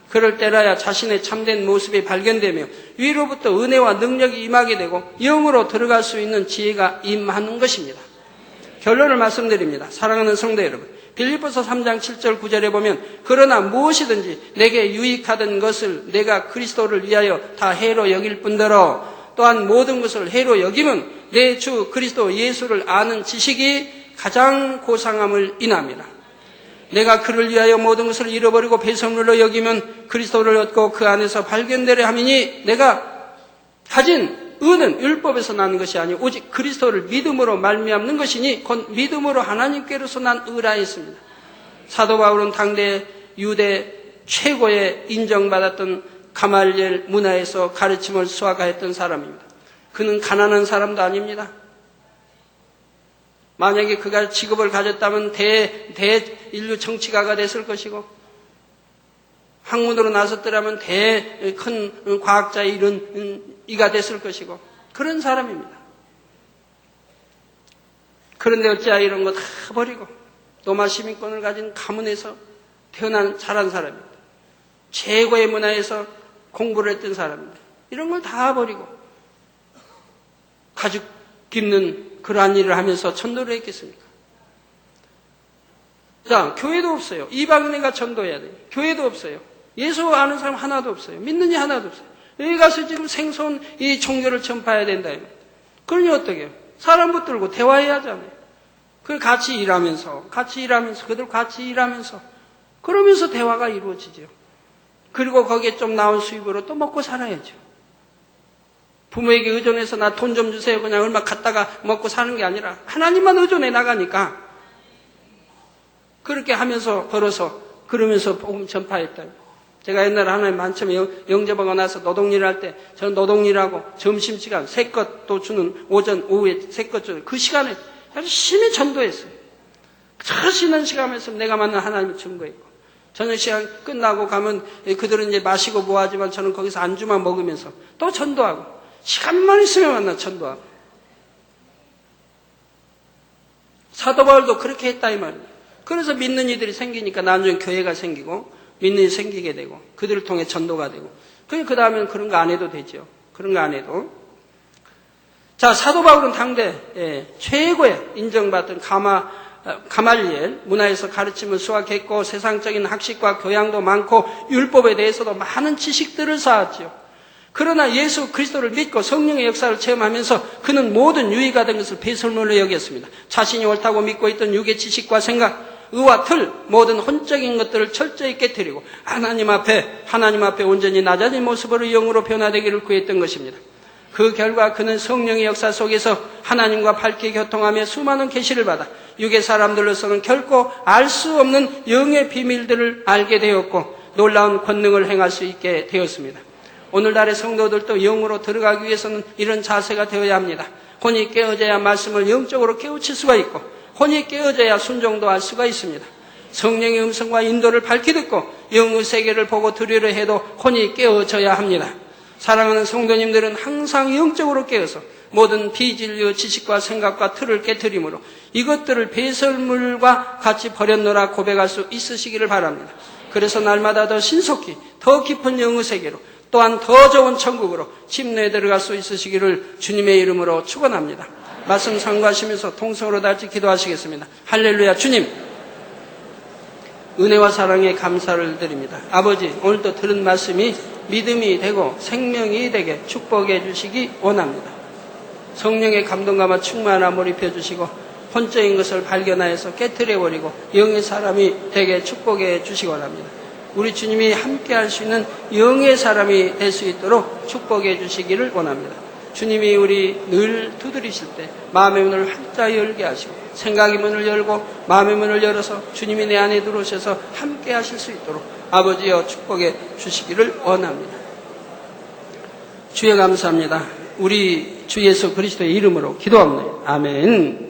그럴 때라야 자신의 참된 모습이 발견되며 위로부터 은혜와 능력이 임하게 되고 영으로 들어갈 수 있는 지혜가 임하는 것입니다. 결론을 말씀드립니다. 사랑하는 성도 여러분, 빌립보서 3장 7절 9절에 보면 그러나 무엇이든지 내게 유익하던 것을 내가 그리스도를 위하여 다 해로 여길 뿐더러 또한 모든 것을 해로 여김은 내 주 그리스도 예수를 아는 지식이 가장 고상함을 인함이라. 내가 그를 위하여 모든 것을 잃어버리고 배설물로 여기면 그리스도를 얻고 그 안에서 발견되려 함이니 내가 가진 의는 율법에서 나는 것이 아니오 오직 그리스도를 믿음으로 말미암는 것이니 곧 믿음으로 하나님께로서 난 의라 했습니다. 사도 바울은 당대 유대 최고의 인정받았던 가말리엘 문화에서 가르침을 수학하였던 사람입니다. 그는 가난한 사람도 아닙니다. 만약에 그가 직업을 가졌다면 인류 정치가가 됐을 것이고, 학문으로 나섰더라면 큰 과학자의 이런 이가 됐을 것이고, 그런 사람입니다. 그런데 어찌하여 이런 거 다 버리고 로마 시민권을 가진 가문에서 자란 사람입니다. 최고의 문화에서 공부를 했던 사람입니다. 이런 걸 다 버리고 가죽 깁는 그러한 일을 하면서 전도를 했겠습니까? 자, 교회도 없어요. 이방인에가 전도해야 돼요. 교회도 없어요. 예수 아는 사람 하나도 없어요. 믿는 이 하나도 없어요. 여기 가서 지금 생소한 이 종교를 전파해야 된다. 그러니 어떻게 해요? 사람 붙들고 대화해야 하잖아요. 그걸 같이 일하면서 그들 같이 일하면서 그러면서 대화가 이루어지죠. 그리고 거기에 좀 나온 수입으로 또 먹고 살아야죠. 부모에게 의존해서 나 돈 좀 주세요. 그냥 얼마 갖다가 먹고 사는 게 아니라 하나님만 의존해 나가니까 그렇게 하면서 벌어서 그러면서 복음 전파했다. 제가 옛날에 하나님 만점에 영접하고 나서 노동일을 할 때 저는 노동일하고 점심시간 새것도 주는 오전 오후에 새것 주는 그 시간에 열심히 전도했어요. 저 쉬는 시간에서 내가 만난 하나님의 증거했고 저녁 시간 끝나고 가면 그들은 이제 마시고 뭐하지만 저는 거기서 안주만 먹으면서 또 전도하고 시간만 있으면 만나 전도하고 사도 바울도 그렇게 했다 이 말이에요. 그래서 믿는 이들이 생기니까 나중에 교회가 생기고 믿는 이들이 생기게 되고 그들을 통해 전도가 되고 그 다음에는 그런 거 안 해도 되죠. 그런 거 안 해도. 자, 사도 바울은 당대 최고의 인정받던 가말리엘 문화에서 가르침을 수학했고 세상적인 학식과 교양도 많고 율법에 대해서도 많은 지식들을 쌓았지요. 그러나 예수 그리스도를 믿고 성령의 역사를 체험하면서 그는 모든 유의가 된 것을 배설물로 여겼습니다. 자신이 옳다고 믿고 있던 육의 지식과 생각, 의와 틀, 모든 혼적인 것들을 철저히 깨뜨리고 하나님 앞에 온전히 낮아진 모습으로 영으로 변화되기를 구했던 것입니다. 그 결과 그는 성령의 역사 속에서 하나님과 밝게 교통하며 수많은 계시를 받아 육의 사람들로서는 결코 알 수 없는 영의 비밀들을 알게 되었고 놀라운 권능을 행할 수 있게 되었습니다. 오늘날의 성도들도 영으로 들어가기 위해서는 이런 자세가 되어야 합니다. 혼이 깨어져야 말씀을 영적으로 깨우칠 수가 있고 혼이 깨어져야 순종도 할 수가 있습니다. 성령의 음성과 인도를 밝히 듣고 영의 세계를 보고 들으려 해도 혼이 깨어져야 합니다. 사랑하는 성도님들은 항상 영적으로 깨어서 모든 비진리의 지식과 생각과 틀을 깨트림으로 이것들을 배설물과 같이 버렸노라 고백할 수 있으시기를 바랍니다. 그래서 날마다 더 신속히 더 깊은 영의 세계로 또한 더 좋은 천국으로 침례에 들어갈 수 있으시기를 주님의 이름으로 축원합니다. 말씀 상고하시면서 통성으로 같이 기도하시겠습니다. 할렐루야. 주님, 은혜와 사랑에 감사를 드립니다. 아버지, 오늘도 들은 말씀이 믿음이 되고 생명이 되게 축복해 주시기 원합니다. 성령의 감동감화 충만함 몰입해 주시고 혼적인 것을 발견하여서 깨트려버리고 영의 사람이 되게 축복해 주시기 원합니다. 우리 주님이 함께 할 수 있는 영의 사람이 될 수 있도록 축복해 주시기를 원합니다. 주님이 우리 늘 두드리실 때 마음의 문을 활짝 열게 하시고 생각의 문을 열고 마음의 문을 열어서 주님이 내 안에 들어오셔서 함께 하실 수 있도록 아버지여 축복해 주시기를 원합니다. 주여 감사합니다. 우리 주 예수 그리스도의 이름으로 기도합니다. 아멘.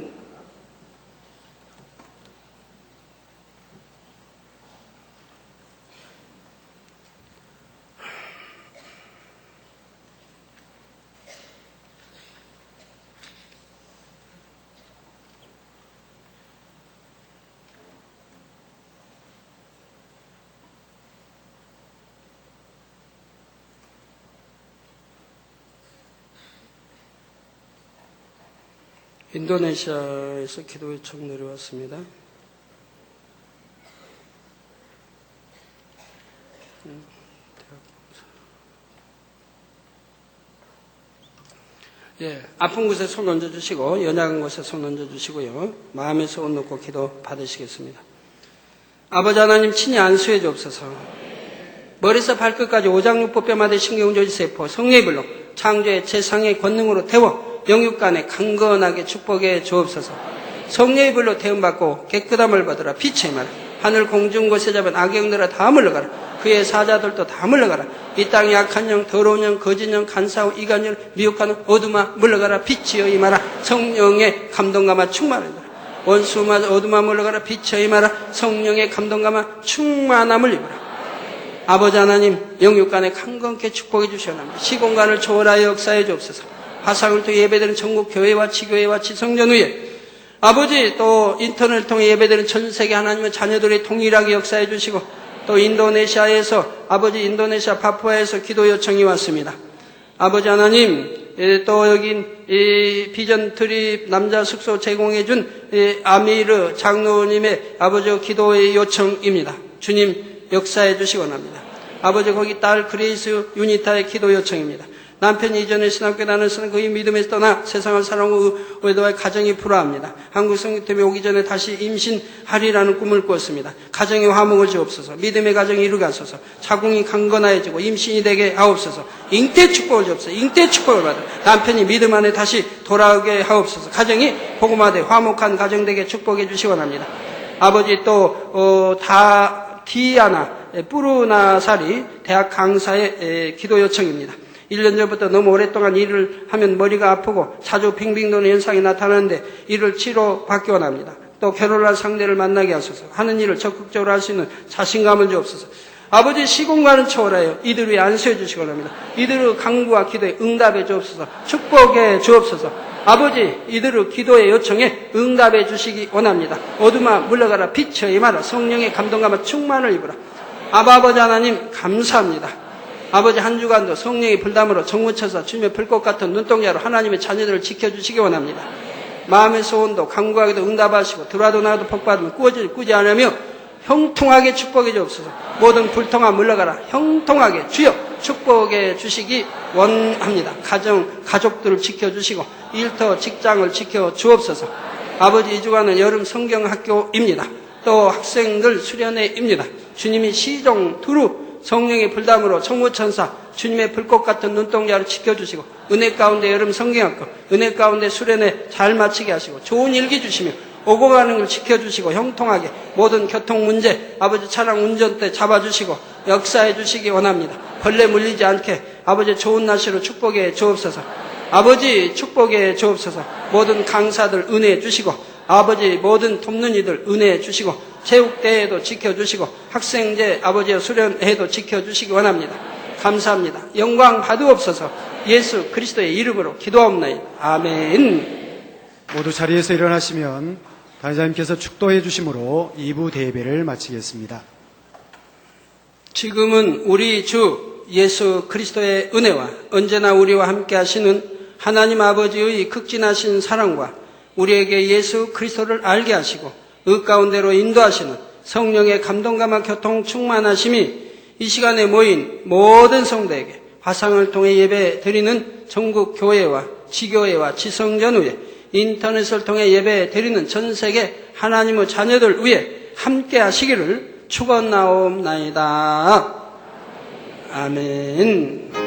인도네시아에서 기도 요청 내려왔습니다. 아픈 곳에 손 얹어주시고 연약한 곳에 손 얹어주시고요. 마음에 손 놓고 기도 받으시겠습니다. 아버지 하나님 친히 안수해 주옵소서. 머리에서 발끝까지 오장육부뼈마다 신경조직세포 성령의 불로 창조의 재상의 권능으로 태워 영육간에 강건하게 축복해 주옵소서. 성령의 불로 태움받고 깨끗함을 받으라. 빛의 말 하늘 공중 곳에 잡은 악영들아 다 물러가라. 그의 사자들도 다 물러가라. 이 땅에 악한 영, 더러운 영, 거짓 영, 간사오, 이간영, 미혹하는 어둠아 물러가라. 빛이여 임하라. 성령의 감동감화 충만하라. 원수마저 어둠아 물러가라. 빛의 임하라. 성령의 감동감아 충만함을 입으라. 아버지 하나님, 영육간에 강건케 축복해 주시옵나이다. 시공간을 초월하여 역사해 주옵소서. 화상을 통해 예배드리는 전국 교회와 지교회와 지성전 위에 아버지, 또 인터넷을 통해 예배드리는 전 세계 하나님의 자녀들이 동일하게 역사해 주시고, 또 인도네시아에서, 아버지 인도네시아 파푸아에서 기도 요청이 왔습니다. 아버지 하나님, 또 여긴 비전 트립 남자 숙소 제공해 준 아미르 장로님의 아버지 기도의 요청입니다. 주님 역사해 주시기 원합니다. 아버지 거기 딸 그레이스 유니타의 기도 요청입니다. 남편이 이전에 신학교 다녔으나 그의 믿음에서 떠나 세상을 살아온 의도와 가정이 불화합니다. 한국 성교팀에 오기 전에 다시 임신하리라는 꿈을 꾸었습니다. 가정에 화목을 주옵소서. 믿음의 가정이 이루게 하소서. 자궁이 강건하여지고 임신이 되게 하옵소서. 잉태 축복을 주옵소서. 잉태 축복을 받아 남편이 믿음 안에 다시 돌아오게 하옵소서. 가정이 복음화되 화목한 가정 되게 축복해 주시기 원합니다. 아버지 또 디아나 뿌르나사리 대학 강사의 기도 요청입니다. 1년 전부터 너무 오랫동안 일을 하면 머리가 아프고 자주 빙빙 도는 현상이 나타나는데 이를 치료받기 원합니다. 또 결혼할 상대를 만나게 하소서. 하는 일을 적극적으로 할 수 있는 자신감을 주옵소서. 아버지 시공간을 초월하여 이들 위에 안수해 주시기 원합니다. 이들의 간구와 기도에 응답해 주옵소서. 축복해 주옵소서. 아버지 이들의 기도의 요청에 응답해 주시기 원합니다. 어둠아 물러가라. 빛의 임하라. 성령의 감동감아 충만을 입으라. 아버지 하나님 감사합니다. 아버지 한 주간도 성령의 불담으로 정무처사 주님의 불꽃 같은 눈동자로 하나님의 자녀들을 지켜주시기 원합니다. 마음의 소원도 간구하기도 응답하시고 들어와도 나와도 복받으면 꾸지 않으며 형통하게 축복해 주옵소서. 모든 불통함 물러가라. 형통하게 주여 축복해 주시기 원합니다. 가족들을 지켜주시고 일터 직장을 지켜 주옵소서. 아버지 이 주간은 여름 성경학교입니다. 또 학생들 수련회입니다. 주님이 시종 두루 성령의 불담으로 천무천사 주님의 불꽃 같은 눈동자를 지켜주시고 은혜 가운데 여름 성경학교 은혜 가운데 수련회 잘 마치게 하시고 좋은 일기 주시며 오고 가는 걸 지켜주시고 형통하게 모든 교통 문제 아버지 차량 운전대 잡아주시고 역사해 주시기 원합니다. 벌레 물리지 않게 아버지 좋은 날씨로 축복해 주옵소서. 아버지 축복해 주옵소서. 모든 강사들 은혜 주시고 아버지 모든 돕는 이들 은혜 주시고 체육대회도 지켜주시고 학생제 아버지의 수련회도 지켜주시기 원합니다. 감사합니다. 영광 받으옵소서. 예수 그리스도의 이름으로 기도하옵나이다. 아멘. 모두 자리에서 일어나시면 단장님께서 축도해 주심으로 2부 대예배를 마치겠습니다. 지금은 우리 주 예수 그리스도의 은혜와 언제나 우리와 함께 하시는 하나님 아버지의 극진하신 사랑과 우리에게 예수 그리스도를 알게 하시고 그 가운데로 인도하시는 성령의 감동감화 교통 충만하심이 이 시간에 모인 모든 성도에게 화상을 통해 예배 드리는 전국 교회와 지교회와 지성전 위에 인터넷을 통해 예배 드리는 전 세계 하나님의 자녀들 위에 함께 하시기를 축원하옵나이다. 아멘.